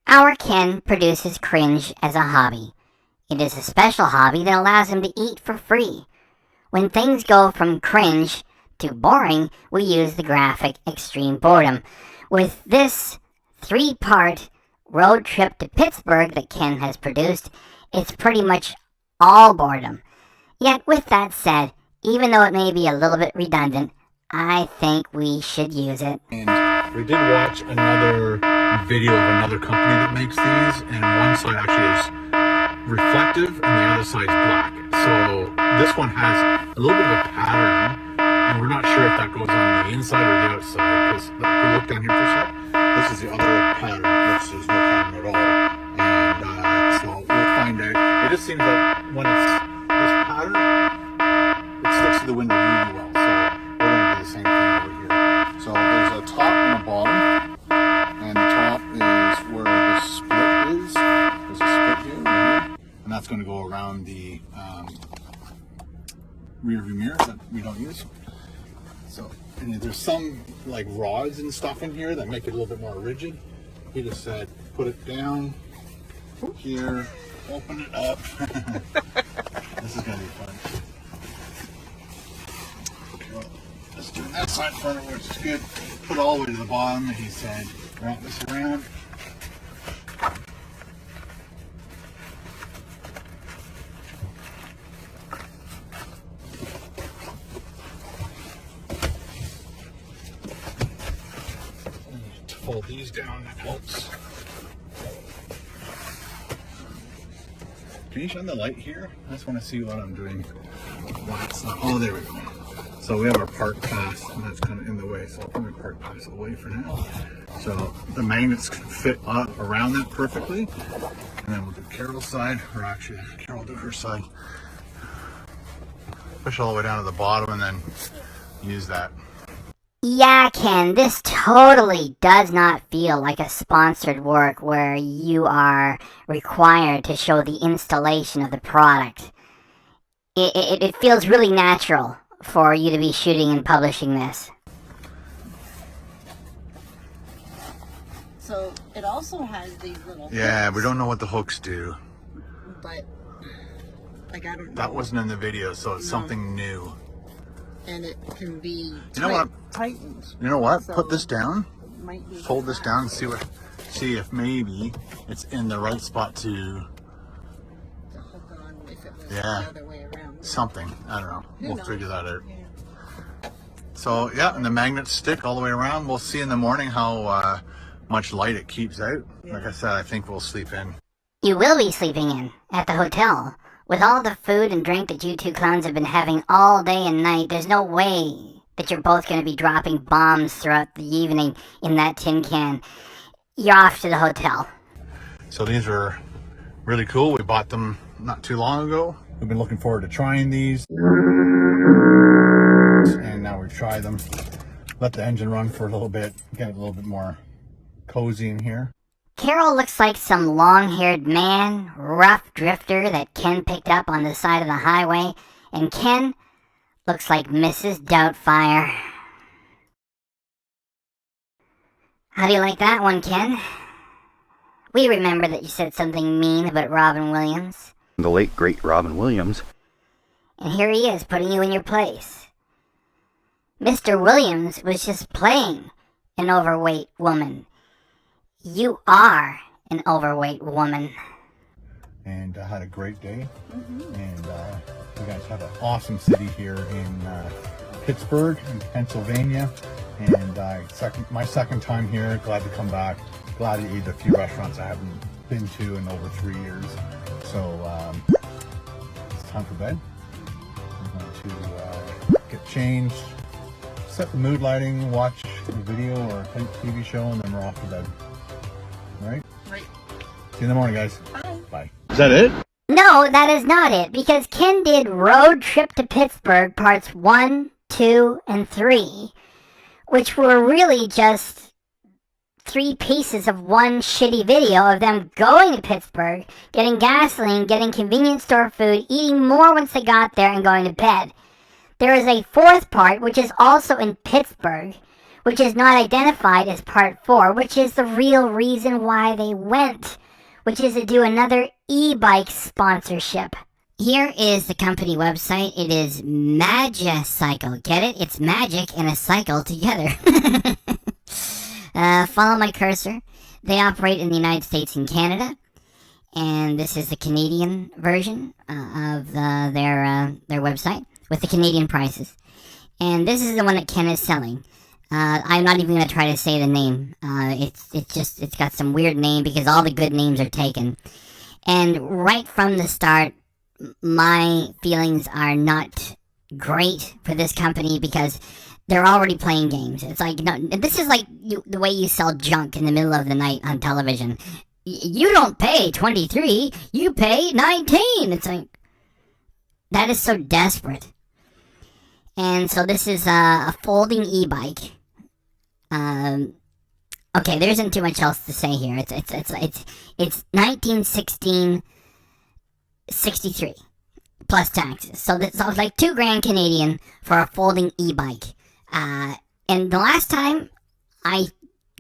Our Ken produces cringe as a hobby. It is a special hobby that allows him to eat for free. When things go from cringe to boring, we use the graphic extreme boredom. With this 3-part road trip to Pittsburgh that Ken has produced, it's pretty much all boredom. Yet with that said, even though it may be a little bit redundant, I think we should use it. And we did watch another video of another company that makes these, and one side actually is reflective and the other side is black. So this one has a little bit of a pattern, and we're not sure if that goes on the inside or the outside, because if we look down here for a sec, this is the other pattern, which is no pattern at all. And so we'll find out. It just seems like when it's this pattern, it sticks to the window really well. So we're going to do the same thing over here. So there's a top and a bottom, and the top is where the split is. There's a split here, right here, and that's going to go around the rear view mirror that we don't use. So and there's some like rods and stuff in here that make it a little bit more rigid. He just said put it down here, open it up. This is going to be fun. Okay, let's do that side front, which is good. Put it all the way to the bottom, and he said wrap this around. Fold these down, that helps. Can you shine the light here? I just want to see what I'm doing. Oh, there we go. So we have our park pass, and that's kind of in the way, so I'll put my park pass away for now. So the magnets can fit up around that perfectly. And then we'll do Carol's side, or actually Carol will do her side. Push all the way down to the bottom and then use that. Yeah, Ken, this totally does not feel like a sponsored work where you are required to show the installation of the product. It feels really natural for you to be shooting and publishing this. So it also has these little Yeah, hooks, we don't know what the hooks do. but like I don't know. That wasn't in the video, so it's something new. And it can be You know what? tightened. You know what? So Put this down. might be Fold this down and see if maybe it's in the right spot to to hook on if it was Yeah. the other way around. something. I don't know. Who We'll knows? figure that out. Yeah. So yeah, and the magnets stick all the way around. We'll see in the morning how much light it keeps out. Like I said, I think we'll sleep in. You will be sleeping in at the hotel. With all the food and drink that you two clowns have been having all day and night, there's no way that you're both going to be dropping bombs throughout the evening in that tin can. You're off to the hotel. So these are really cool. We bought them not too long ago. We've been looking forward to trying these. And now we've tried them. Let the engine run for a little bit. Get it a little bit more cozy in here. Carol looks like some long-haired man, rough drifter that Ken picked up on the side of the highway, and Ken looks like Mrs. Doubtfire. How do you like that one, Ken? We remember that you said something mean about Robin Williams. The late, great Robin Williams. And here he is, putting you in your place. Mr. Williams was just playing an overweight woman. You are an overweight woman. And I had a great day. And you guys have an awesome city here in Pittsburgh, in Pennsylvania. And my second time here, glad to come back. Glad to eat a few restaurants I haven't been to in over 3 years. So it's time for bed. I'm going to get changed, set the mood lighting, watch a video or a TV show, and then we're off to bed. All right? Right. See you in the morning, guys. Bye. Is that it? No, that is not it, because Ken did Road Trip to Pittsburgh parts 1, 2, and 3, which were really just 3 pieces of one shitty video of them going to Pittsburgh, getting gasoline, getting convenience store food, eating more once they got there, and going to bed. There is a 4th part, which is also in Pittsburgh, which is not identified as part 4, which is the real reason why they went, which is to do another e-bike sponsorship. Here is the company website. It is Magicycle. Get it? It's magic and a cycle together. Follow my cursor. They operate in the United States and Canada, and this is the Canadian version of their website with the Canadian prices. And this is the one that Ken is selling. I'm not even going to try to say the name. It's got some weird name because all the good names are taken. And right from the start, my feelings are not great for this company because they're already playing games. It's like, no, this is like the way you sell junk in the middle of the night on television. You don't pay 23, you pay 19. It's like, that is so desperate. And so this is a folding e-bike. Okay, there isn't too much else to say here. It's 1963 plus taxes. So it's like $2,000 Canadian for a folding e-bike. And the last time I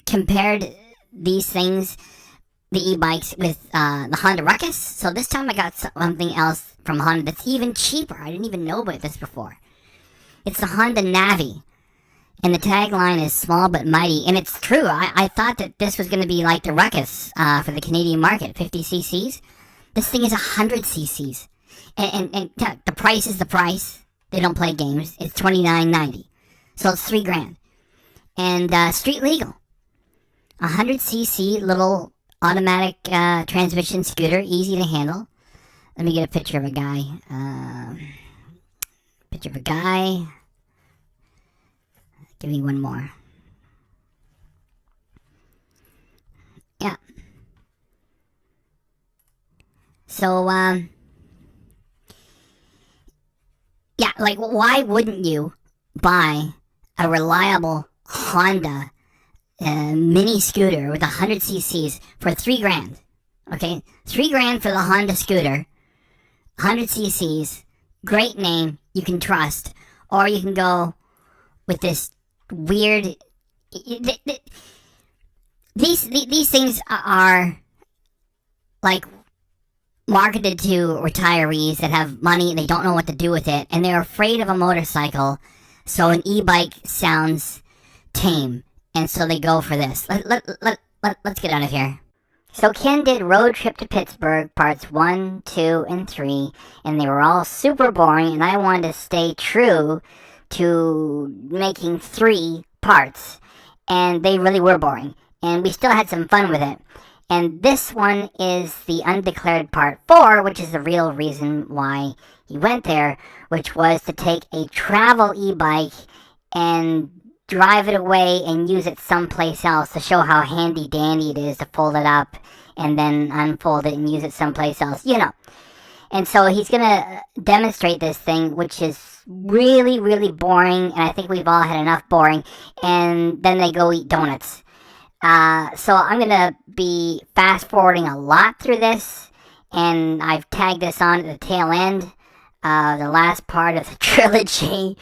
compared these things, the e-bikes, with the Honda Ruckus. So this time I got something else from Honda that's even cheaper. I didn't even know about this before. It's the Honda Navi. And the tagline is small but mighty. And it's true. I thought that this was going to be like the Ruckus for the Canadian market, 50 cc's. This thing is 100 cc's. And the price is the price. They don't play games. It's $29.90. So it's $3,000. And street legal. 100 cc little automatic transmission scooter, easy to handle. Let me get a picture of a guy. Give me one more. Yeah. So, yeah, like, why wouldn't you buy a reliable Honda mini scooter with 100 cc's for $3,000? Okay, $3,000 for the Honda scooter, 100 cc's, great name, you can trust. Or you can go with this weird... These things are like marketed to retirees that have money and they don't know what to do with it, and they're afraid of a motorcycle, so an e-bike sounds tame, and so they go for this. Let's get out of here. So Ken did Road Trip to Pittsburgh parts 1, 2, and 3, and they were all super boring, and I wanted to stay true to making 3 parts, and they really were boring, and we still had some fun with it. And this one is the undeclared part 4, which is the real reason why he went there, which was to take a travel e-bike and drive it away and use it someplace else to show how handy-dandy it is to fold it up and then unfold it and use it someplace else, you know. And so he's going to demonstrate this thing, which is really, really boring, and I think we've all had enough boring, and then they go eat donuts. So I'm going to be fast-forwarding a lot through this, and I've tagged this on at the tail end of the last part of the trilogy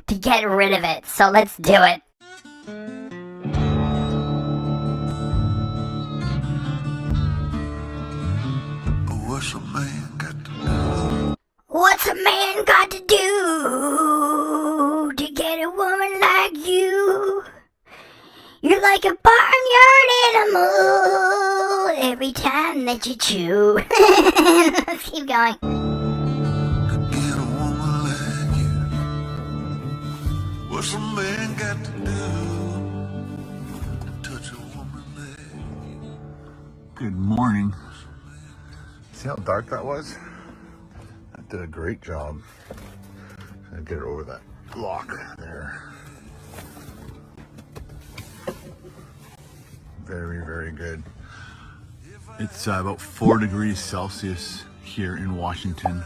to get rid of it. So let's do it. What's a man got to do? What's a man got to do to get a woman like you? You're like a barnyard animal every time that you chew. Let's keep going. To get a woman like you. What's a man got to do to touch a woman like you? Good morning. See how dark that was? That did a great job. I'll get it over that block there. Very, very good. It's about 4 degrees Celsius here in Washington,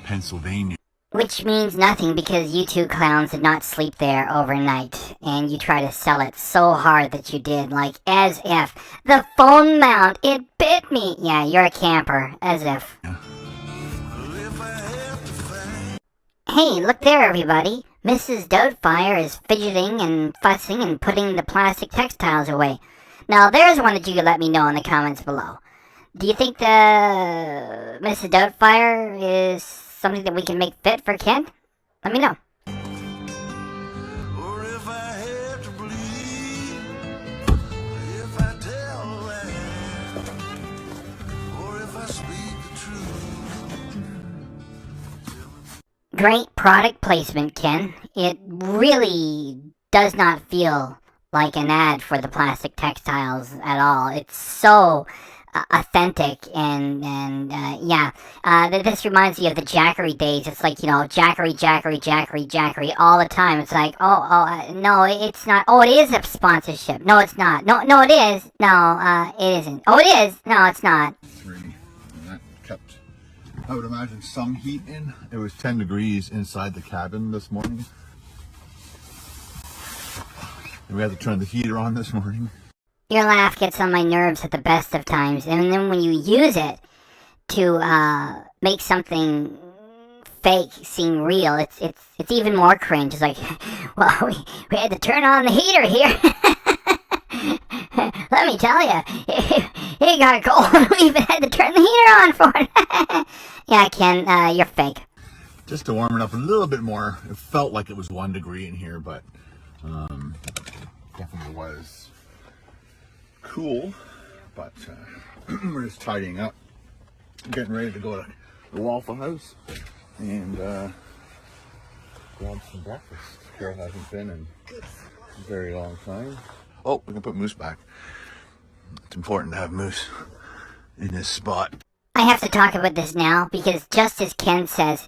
Pennsylvania. Which means nothing because you two clowns did not sleep there overnight. And you try to sell it so hard that you did. Like, as if. The phone mount, it bit me. Yeah, you're a camper. As if. Yeah. Hey, look there, everybody. Mrs. Doubtfire is fidgeting and fussing and putting the plastic textiles away. Now, there's one that you could let me know in the comments below. Do you think the Mrs. Doubtfire is something that we can make fit for Ken? Let me know. Or if I had to bleed, if I tell a lie, or if I speak the truth. Great product placement, Ken. It really does not feel like an ad for the plastic textiles at all. It's so authentic and yeah. This reminds me of the Jackery days. It's like, you know, Jackery all the time. It's like, no, it's not. Oh, it is a sponsorship. No, it's not. No, it is. No, it isn't. Oh, it is. No, it's not. 3. And that kept, I would imagine, some heat in. It was 10 degrees inside the cabin this morning. And we had to turn the heater on this morning. Your laugh gets on my nerves at the best of times, and then when you use it to make something fake seem real, it's even more cringe. It's like, well, we had to turn on the heater here. Let me tell you, it got cold. We even had to turn the heater on for it. Yeah, Ken, you're fake. Just to warm it up a little bit more. It felt like it was 1 degree in here, but definitely was cool. But we're just tidying up, getting ready to go to the Waffle House and grab some breakfast. Carol hasn't been in a very long time. Oh, we can put Moose back. It's important to have Moose in this spot. I have to talk about this now because just as Ken says,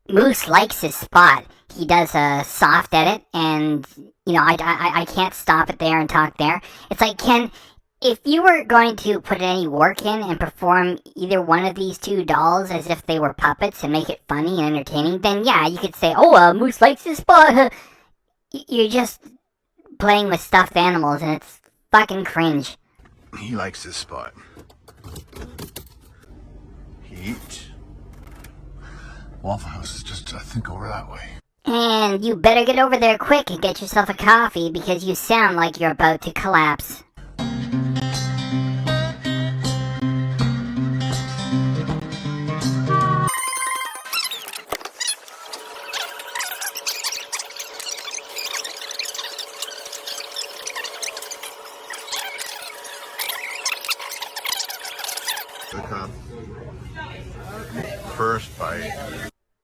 Moose likes his spot. He does a soft edit, and you know, I can't stop it there and talk there. It's like, Ken, if you were going to put any work in and perform either one of these two dolls as if they were puppets and make it funny and entertaining, then yeah, you could say, oh, Moose likes his spot. You're just playing with stuffed animals, and it's fucking cringe. He likes his spot. Heat. Waffle House is just, I think, over that way. And you better get over there quick and get yourself a coffee because you sound like you're about to collapse. First bite.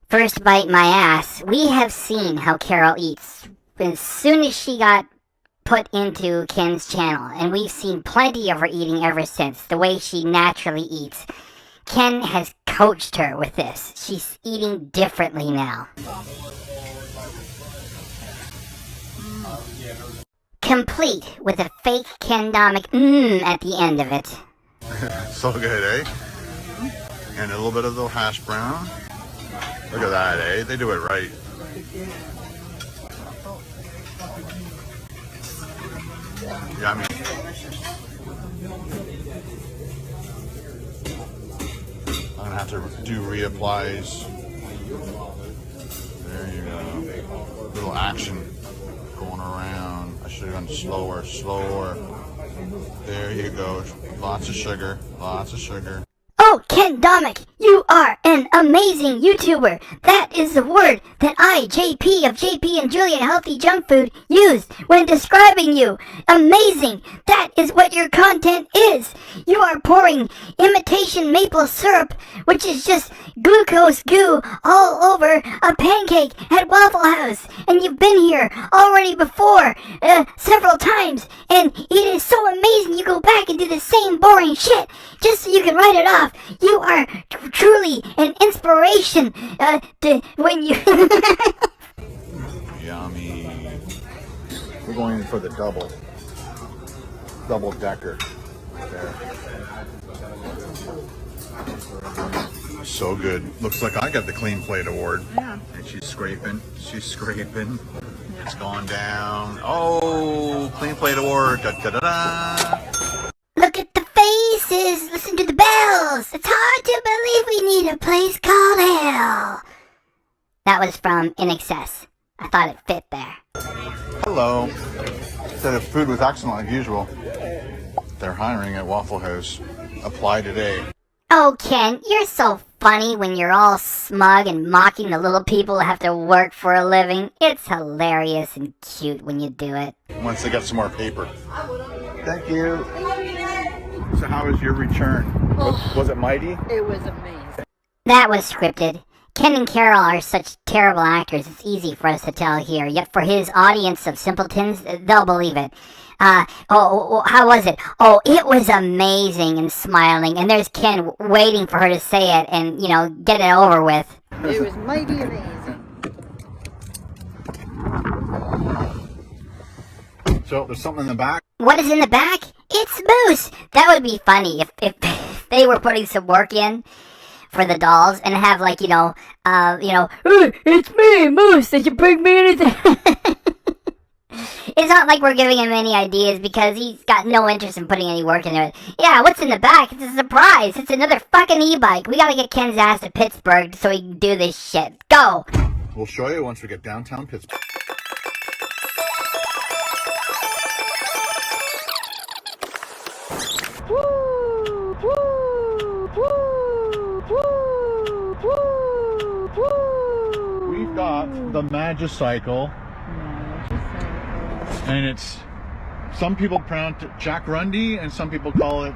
First bite my ass. We have seen how Carol eats as soon as she got put into Ken's channel, and we've seen plenty of her eating ever since, the way she naturally eats. Ken has coached her with this. She's eating differently now. Complete with a fake Ken Domik at the end of it. So good, eh? And a little bit of the hash brown. Look at that, eh? They do it right. Yummy. I'm gonna have to do reapplies. There you go. Little action going around. I should have gone slower. There you go. Lots of sugar. Lots of sugar. Oh, Ken Domik, you are an amazing YouTuber. That is the word that I, JP of JP and Julia Healthy Junk Food, used when describing you. Amazing. That is what your content is. You are pouring imitation maple syrup, which is just glucose goo all over a pancake at Waffle House. And you've been here already before, several times. And it is so amazing you go back and do the same boring shit just so you can write it off. You are truly an inspiration when you... Yummy. We're going in for the double decker. There. So good. Looks like I got the clean plate award. Yeah. And she's scraping. It's gone down. Oh, clean plate award. Da da da da. Look at the faces. Listen to the bells. It's hard to believe we need a place called hell. That was from In Excess. I thought it fit there. Hello. Said if food was excellent like usual. They're hiring at Waffle House. Apply today. Oh, Ken, you're so funny when you're all smug and mocking the little people who have to work for a living. It's hilarious and cute when you do it. Once they get some more paper. Thank you. So how was your return? Was it mighty? It was amazing. That was scripted. Ken and Carol are such terrible actors, it's easy for us to tell here. Yet for his audience of simpletons, they'll believe it. How was it? Oh, it was amazing and smiling. And there's Ken waiting for her to say it and, get it over with. It was mighty amazing. So there's something in the back? What is in the back? It's Moose! That would be funny if they were putting some work in for the dolls and have hey, it's me, Moose, did you bring me anything? It's not like we're giving him any ideas because he's got no interest in putting any work into it. Yeah, what's in the back? It's a surprise. It's another fucking e-bike. We gotta get Ken's ass to Pittsburgh so he can do this shit. Go! We'll show you once we get downtown Pittsburgh. We've got the Magicycle. And it's, some people pronounce it Jack Rundy, and some people call it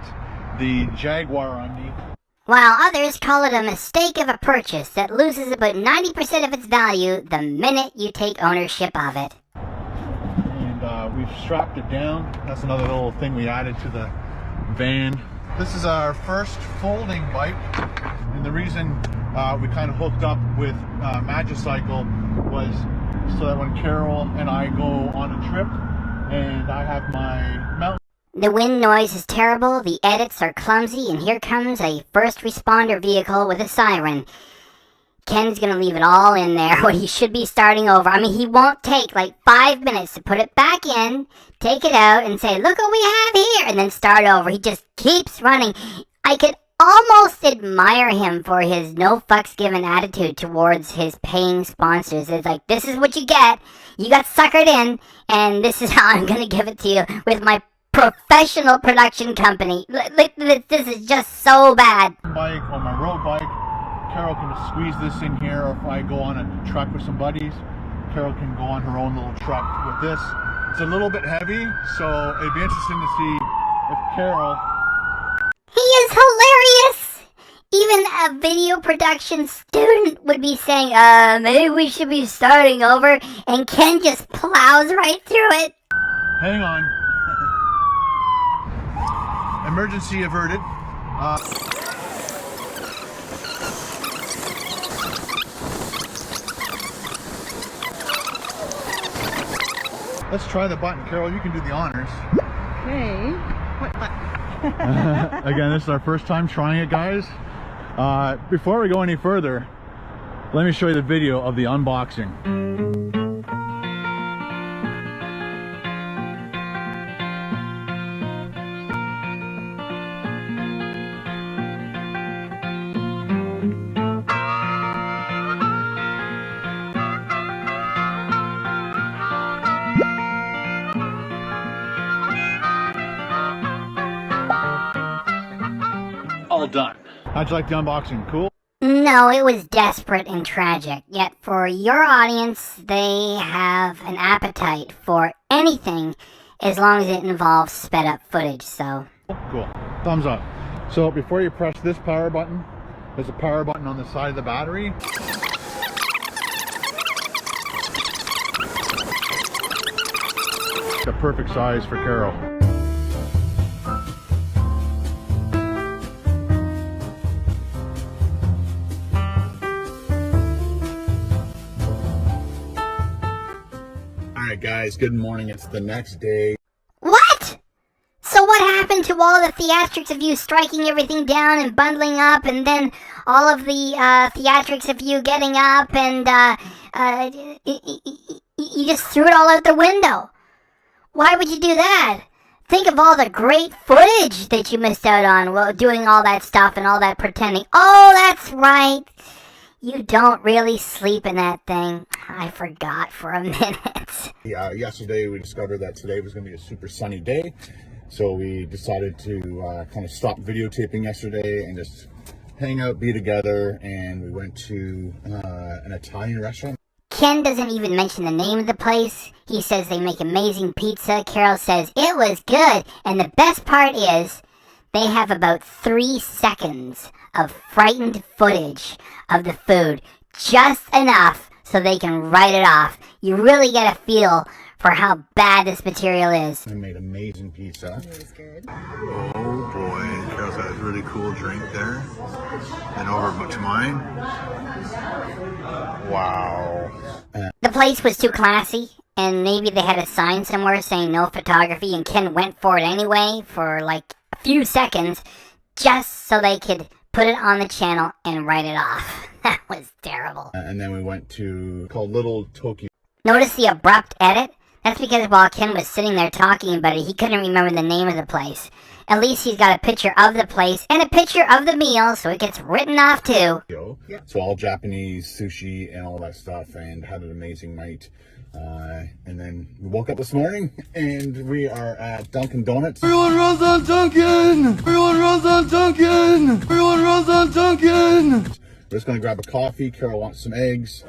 the Jaguar Rundy. While others call it a mistake of a purchase that loses about 90% of its value the minute you take ownership of it. And we've strapped it down. That's another little thing we added to the van. This is our first folding bike, and the reason we kind of hooked up with Magicycle was so that when Carol and I go on a trip and I have my mountain. The wind noise is terrible, the edits are clumsy, and here comes a first responder vehicle with a siren. Ken's gonna leave it all in there when he should be starting over. I mean, he won't take like 5 minutes to put it back in, take it out, and say, look what we have here, and then start over. He just keeps running. I could almost admire him for his no fucks given attitude towards his paying sponsors. It's like, this is what you get. You got suckered in, and this is how I'm gonna give it to you with my professional production company. This is just so bad. Bike or my road bike, Carol can just squeeze this in here, or if I go on a truck with some buddies, Carol can go on her own little truck with this. It's a little bit heavy, so it'd be interesting to see if Carol... He is hilarious! Even a video production student would be saying, maybe we should be starting over, and Ken just plows right through it. Hang on. Emergency averted. Let's try the button. Carol, you can do the honors. Okay. What button? Again, this is our first time trying it, guys. Before we go any further, let me show you the video of the unboxing. All done. How'd you like the unboxing? Cool? No, it was desperate and tragic. Yet for your audience, they have an appetite for anything as long as it involves sped up footage, so. Cool. Thumbs up. So before you press this power button, there's a power button on the side of the battery. The perfect size for Carol. Alright guys, good morning. It's the next day. What? So what happened to all the theatrics of you striking everything down and bundling up, and then all of the theatrics of you getting up and you just threw it all out the window? Why would you do that? Think of all the great footage that you missed out on while doing all that stuff and all that pretending. Oh, that's right. You don't really sleep in that thing. I forgot for a minute. Yeah, yesterday we discovered that today was going to be a super sunny day. So we decided to kind of stop videotaping yesterday and just hang out, be together. And we went to an Italian restaurant. Ken doesn't even mention the name of the place. He says they make amazing pizza. Carol says it was good. And the best part is they have about 3 seconds of frightened footage of the food. Just enough so they can write it off. You really get a feel for how bad this material is. I made amazing pizza. It was good. Oh boy, Carol's got a really cool drink there. And over to mine. Wow. The place was too classy, and maybe they had a sign somewhere saying no photography, and Ken went for it anyway for like a few seconds just so they could put it on the channel and write it off. That was terrible. And then we went to called Little Tokyo. Notice the abrupt edit? That's because while Ken was sitting there talking about it, he couldn't remember the name of the place. At least he's got a picture of the place and a picture of the meal, so it gets written off too. So all Japanese sushi and all that stuff, and had an amazing night. And then we woke up this morning and we are at Dunkin' Donuts. Everyone runs on Dunkin'! Everyone runs on Dunkin'! Everyone runs on Dunkin'! We're just gonna grab a coffee. Carol wants some eggs.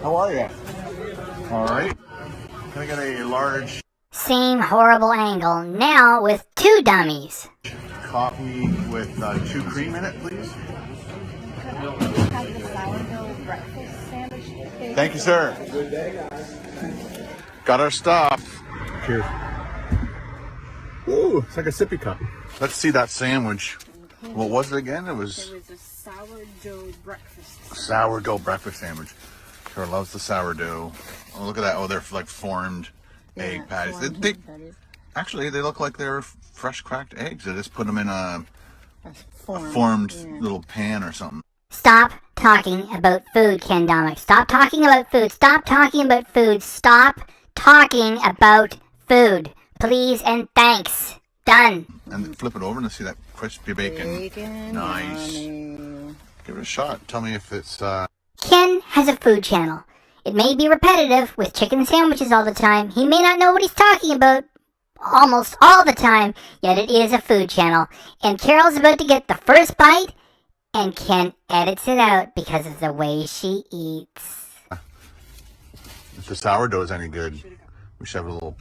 How are you? All right. Can I get a large Same horrible angle, now with 2 dummies. coffee with 2 cream in it, please? Thank you, sir. Got our stuff. Cheers. Ooh, it's like a sippy cup. Let's see that sandwich. What was it again? It was a sourdough breakfast. a sourdough breakfast sandwich. Carol loves the sourdough. Oh, look at that. Oh, they're like formed egg patties. Actually, they look like they're fresh cracked eggs. They just put them in a formed little pan or something. Stop talking about food, Ken Domik. Stop talking about food. Stop talking about food. Stop talking about food. Please and thanks. Done. And then flip it over and see that crispy bacon. Nice. Give it a shot. Tell me if it's Ken has a food channel. It may be repetitive with chicken sandwiches all the time. He may not know what he's talking about almost all the time, yet it is a food channel. And Carol's about to get the first bite, and Ken edits it out because of the way she eats. if the sourdough is any good. We should have a little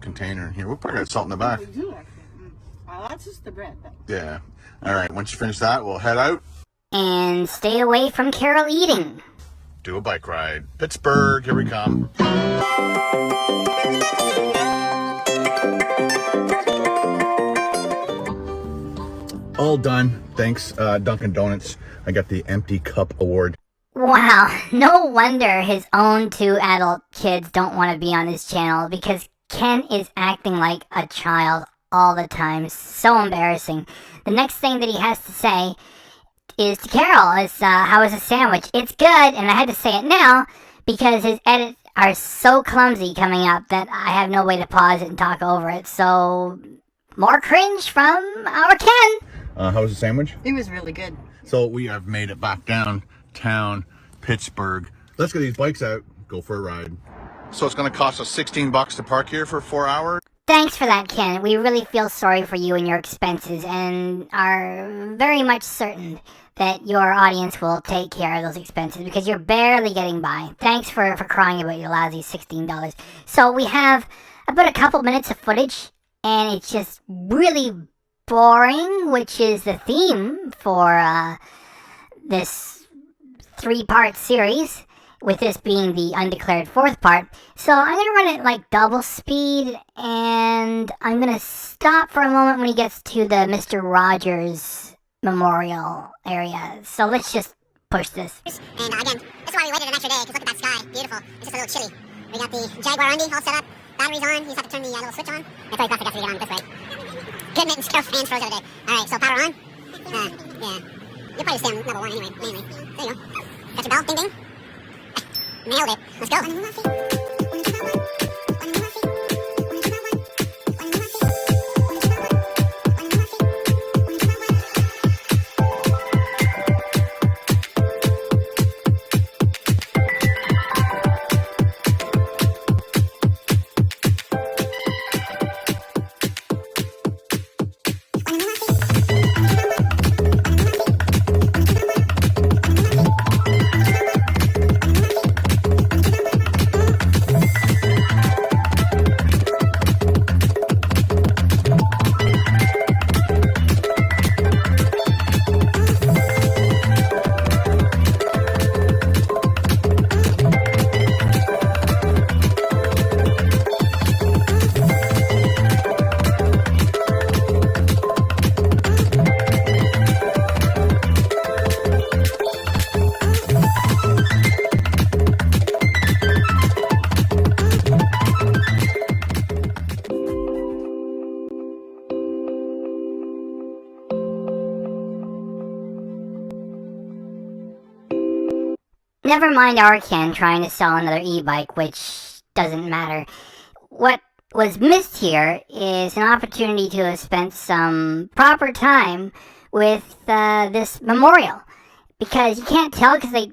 container in here. We'll probably got salt in the back. We do actually. Well, that's just the bread. Yeah. All right. Once you finish that, we'll head out. And stay away from Carol eating. Do a bike ride. Pittsburgh, here we come. All done. Thanks, Dunkin' Donuts. I got the Empty Cup Award. Wow, no wonder his own 2 adult kids don't want to be on his channel, because Ken is acting like a child all the time. So embarrassing. The next thing that he has to say is to Carol, how was the sandwich? It's good, and I had to say it now because his edits are so clumsy coming up that I have no way to pause it and talk over it. So, more cringe from our Ken. How was the sandwich? It was really good. So we have made it back downtown Pittsburgh. Let's get these bikes out, go for a ride. So it's going to cost us $16 to park here for 4 hours. Thanks for that, Ken. We really feel sorry for you and your expenses and are very much certain that your audience will take care of those expenses because you're barely getting by. Thanks for crying about your lousy $16. So we have about a couple minutes of footage, and it's just really boring, which is the theme for this 3-part series, with this being the undeclared 4th part. So I'm going to run it like double speed, and I'm going to stop for a moment when he gets to the Mr. Rogers Memorial area. So let's just push this. And again, that's why we waited an extra day, because look at that sky. Beautiful. It's just a little chilly. We got the Jaguar Undy all set up. Batteries on. You just have to turn the little switch on. That's why I forgot to get on this way. Good mittens, fans froze the other day. Alright, so power on. Yeah. You'll probably stay on level 1 anyway, mainly. There you go. Got your bell. Ding ding. Nailed it. Let's go. Never mind our Ken trying to sell another e-bike, which doesn't matter. What was missed here is an opportunity to have spent some proper time with this memorial. Because you can't tell because they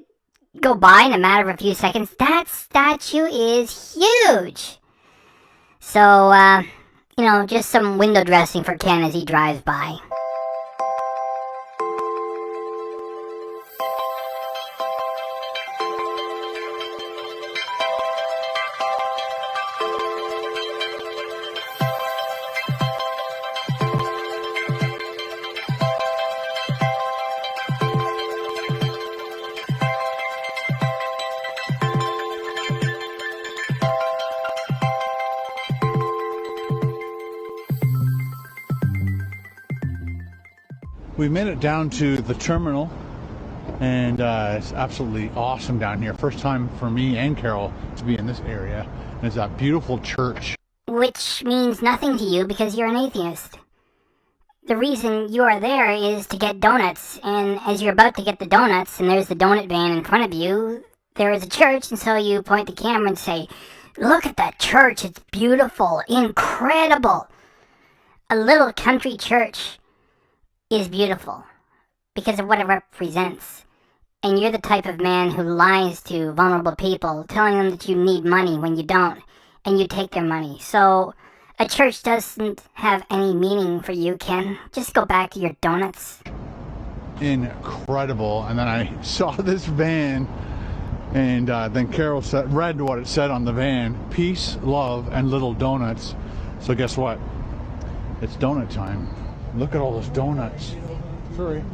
go by in a matter of a few seconds. That statue is huge! So, just some window dressing for Ken as he drives by. We made it down to the terminal, and it's absolutely awesome down here. First time for me and Carol to be in this area. And it's that beautiful church. Which means nothing to you because you're an atheist. The reason you are there is to get donuts, and as you're about to get the donuts, and there's the donut van in front of you, there is a church, and so you point the camera and say, "Look at that church, it's beautiful, incredible." A little country church is beautiful because of what it represents. And you're the type of man who lies to vulnerable people, telling them that you need money when you don't, and you take their money. So a church doesn't have any meaning for you, Ken. Just go back to your donuts. Incredible. And then I saw this van, and then Carol read what it said on the van: peace, love, and little donuts. So guess what? It's donut time. Look at all those donuts. Sorry.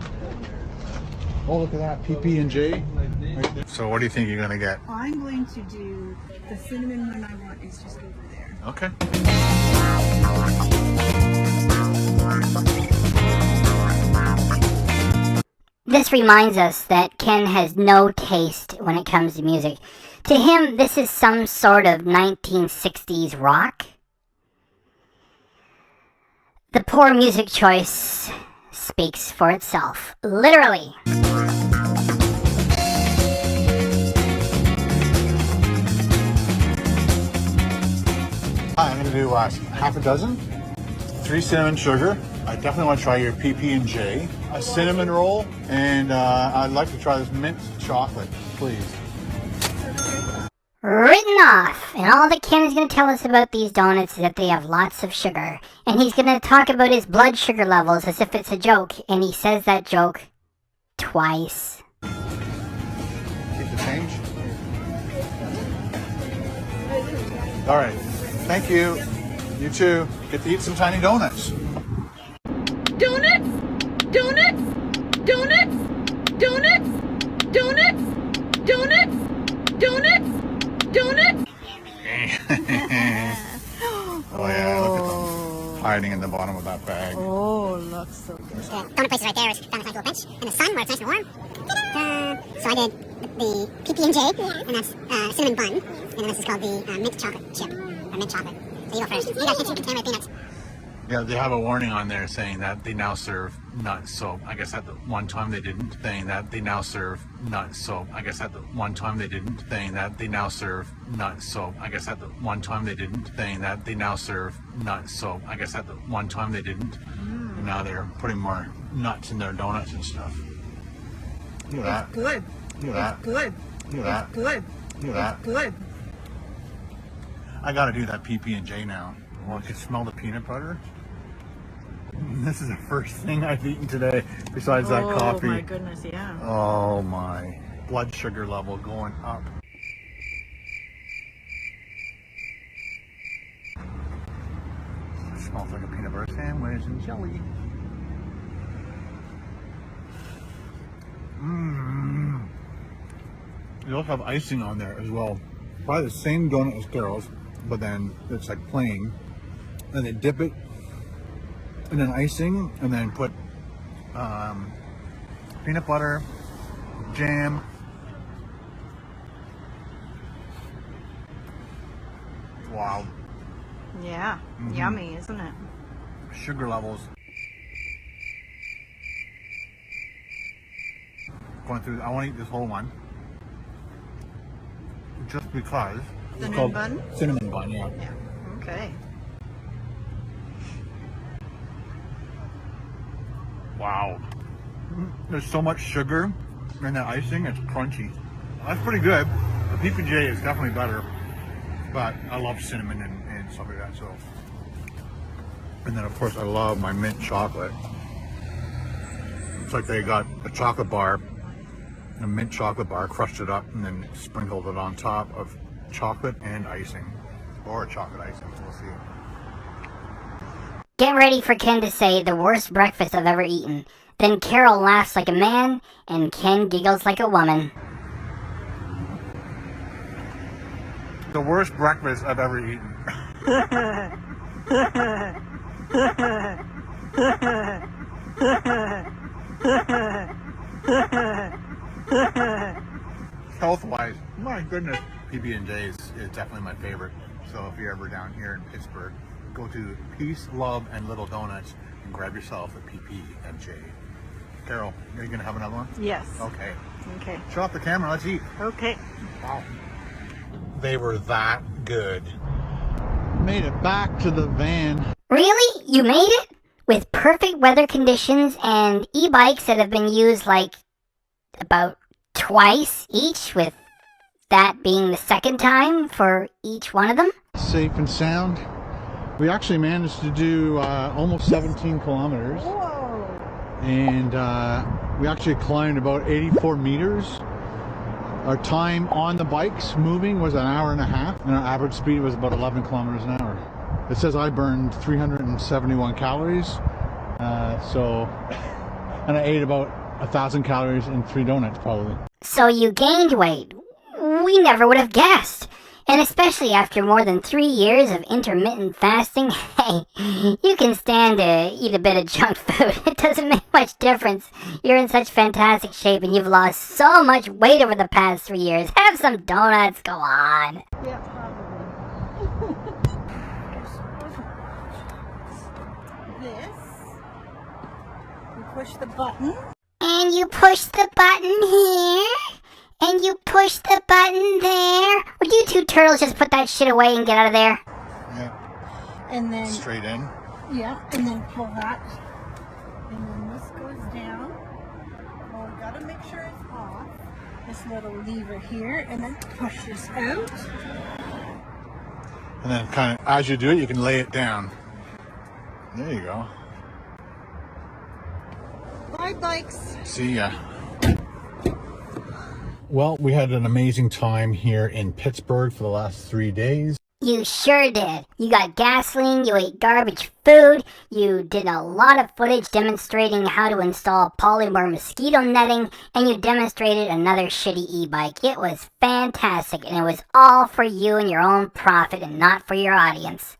Oh, look at that. PB&J. Right there. So what do you think you're going to get? I'm going to do the cinnamon one. I want is just over there. Okay. This reminds us that Ken has no taste when it comes to music. To him, this is some sort of 1960s rock. The poor music choice speaks for itself, literally. I'm going to do half a dozen, 3 cinnamon sugar. I definitely want to try your PB&J, a cinnamon roll, and I'd like to try this mint chocolate, please. written off. And all that Ken is going to tell us about these donuts is that they have lots of sugar. And he's going to talk about his blood sugar levels as if it's a joke. And he says that joke twice. Keep the change. All right. Thank you. You too. Get to eat some tiny donuts. Donuts! Donuts! Donuts! Donuts! Donuts! Donuts! Donuts! Donuts! Oh yeah, look at them hiding in the bottom of that bag. Oh, looks so good. The donut place is right there. It's found a nice little bench in the sun where it's nice and warm. Ta-da! So I did the PP&J, and that's cinnamon bun, and then this is called the mint chocolate chip, or mint chocolate. So you go first. You got contaminated peanuts. Yeah, they have a warning on there saying that they now serve nuts. So I guess at the one time they didn't. Saying that they now serve nuts. So I guess at the one time they didn't. Saying that they now serve nuts. So I guess at the one time they didn't. Saying that they now serve nuts. So I guess at the one time they didn't. And now they're putting more nuts in their donuts and stuff. Look at that. Good. Look at that. Good. Look at that. Good. Look at that. Good. I gotta do that PP&J now. Well, I can smell the peanut butter. This is the first thing I've eaten today besides that coffee. Oh my goodness, yeah. Oh my. Blood sugar level going up. It smells like a peanut butter sandwich and jelly. Mmm. You also have icing on there as well. Probably the same donut as Carol's, but then it's like plain. And they dip it and then icing, and then put peanut butter, jam. Wow. Yeah. Yummy, isn't it? Sugar levels. Going through, I want to eat this whole one. Just because. Cinnamon bun? Cinnamon bun, yeah. Yeah. Okay. Wow. There's so much sugar in that icing, it's crunchy. That's pretty good. The PP&J is definitely better, but I love cinnamon and stuff like that, so. And then of course I love my mint chocolate. It's like they got a chocolate bar, a mint chocolate bar, crushed it up and then sprinkled it on top of chocolate and icing. Or chocolate icing, we'll see. Get ready for Ken to say the worst breakfast I've ever eaten. Then Carol laughs like a man, and Ken giggles like a woman. The worst breakfast I've ever eaten. Health-wise, my goodness, PB&J is definitely my favorite. So if you're ever down here in Pittsburgh, go to Peace, Love, and Little Donuts and grab yourself a PP&J. Carol, are you gonna have another one? Yes. Okay. Okay. Show off the camera. Let's eat. Okay. Wow. They were that good. Made it back to the van. Really? You made it? With perfect weather conditions and e-bikes that have been used like about twice each, with that being the second time for each one of them? Safe and sound. We actually managed to do almost 17 kilometers. Whoa. And we actually climbed about 84 meters. Our time on the bikes moving was an hour and a half, and our average speed was about 11 kilometers an hour. It says I burned 371 calories, and I ate about 1,000 calories in 3 donuts probably. So you gained weight. We never would have guessed. And especially after more than 3 years of intermittent fasting, hey, you can stand to eat a bit of junk food. It doesn't make much difference. You're in such fantastic shape and you've lost so much weight over the past 3 years. Have some donuts, go on. Yeah, probably. This. You push the button. And you push the button here. And you push the button there. Would you two turtles just put that shit away and get out of there? Yeah. And then Straight in. yeah, and then pull that. And then this goes down. Well, we gotta make sure it's off. this little lever here, and then push this out. And then kind of, as you do it, you can lay it down. There you go. Bye, bikes. See ya. Well, we had an amazing time here in Pittsburgh for the last 3 days. You sure did. You got gasoline, you ate garbage food, you did a lot of footage demonstrating how to install polymer mosquito netting, and you demonstrated another shitty e-bike. It was fantastic, and it was all for you and your own profit and not for your audience.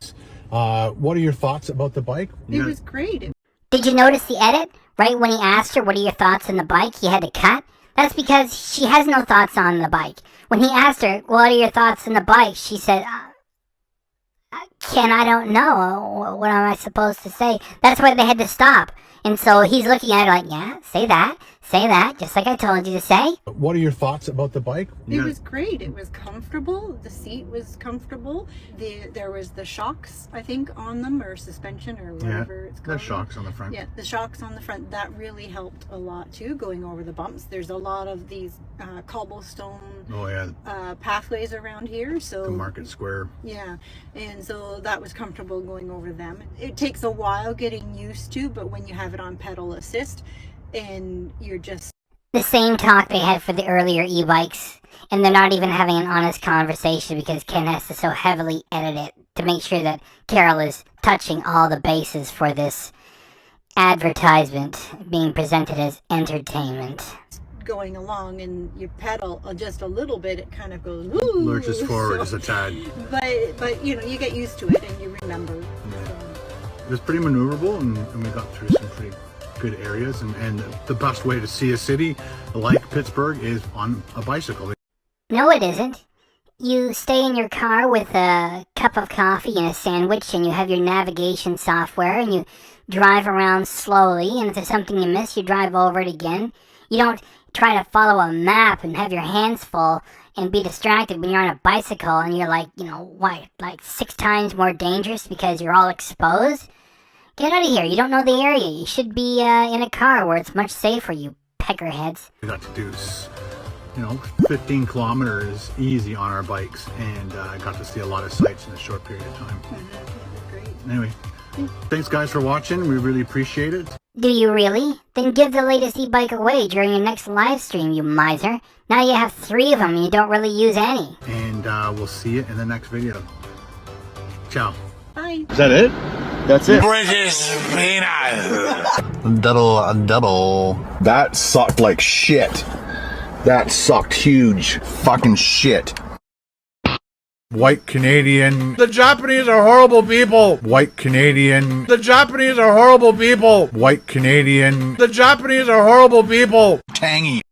What are your thoughts about the bike? It was great. Did you notice the edit? Right when he asked her, what are your thoughts on the bike, he had to cut? That's because she has no thoughts on the bike. When he asked her, what are your thoughts on the bike, she said, Ken, I don't know. What am I supposed to say? That's why they had to stop. And so he's looking at her like, yeah, say that, just like I told you to say. What are your thoughts about the bike? It was great. It was comfortable. The seat was comfortable. There was the shocks, I think, on them, or suspension, or whatever it's called. The shocks on the front. Yeah, the shocks on the front. That really helped a lot too, going over the bumps. There's a lot of these cobblestone pathways around here. So the Market Square. Yeah, and so that was comfortable going over them. It takes a while getting used to, but when you have it on pedal assist, and you're just... The same talk they had for the earlier e-bikes, and they're not even having an honest conversation because Ken has to so heavily edit it to make sure that Carol is touching all the bases for this advertisement being presented as entertainment. Going along and you pedal just a little bit, it kind of goes... Ooh, lurches forward just a tad. But you know, you get used to it and you remember. Yeah. It was pretty maneuverable, and we got through some pretty good areas, and the best way to see a city like Pittsburgh is on a bicycle. No, it isn't. You stay in your car with a cup of coffee and a sandwich, and you have your navigation software, and you drive around slowly, and if there's something you miss, you drive over it again. You don't try to follow a map and have your hands full and be distracted when you're on a bicycle and you're like, you know, what, like 6 times more dangerous because you're all exposed? Get out of here. You don't know the area. You should be in a car where it's much safer, you peckerheads. We got to do, 15 kilometers easy on our bikes, and got to see a lot of sights in a short period of time. Great. Anyway, thanks guys for watching. We really appreciate it. Do you really? Then give the latest e-bike away during your next live stream, you miser. Now you have 3 of them and you don't really use any. And we'll see you in the next video. Ciao. Bye. Is that it? That's it. British peanut. Double. That sucked like shit. That sucked huge fucking shit. White Canadian. The Japanese are horrible people. White Canadian. The Japanese are horrible people. White Canadian. The Japanese are horrible people. Tangy.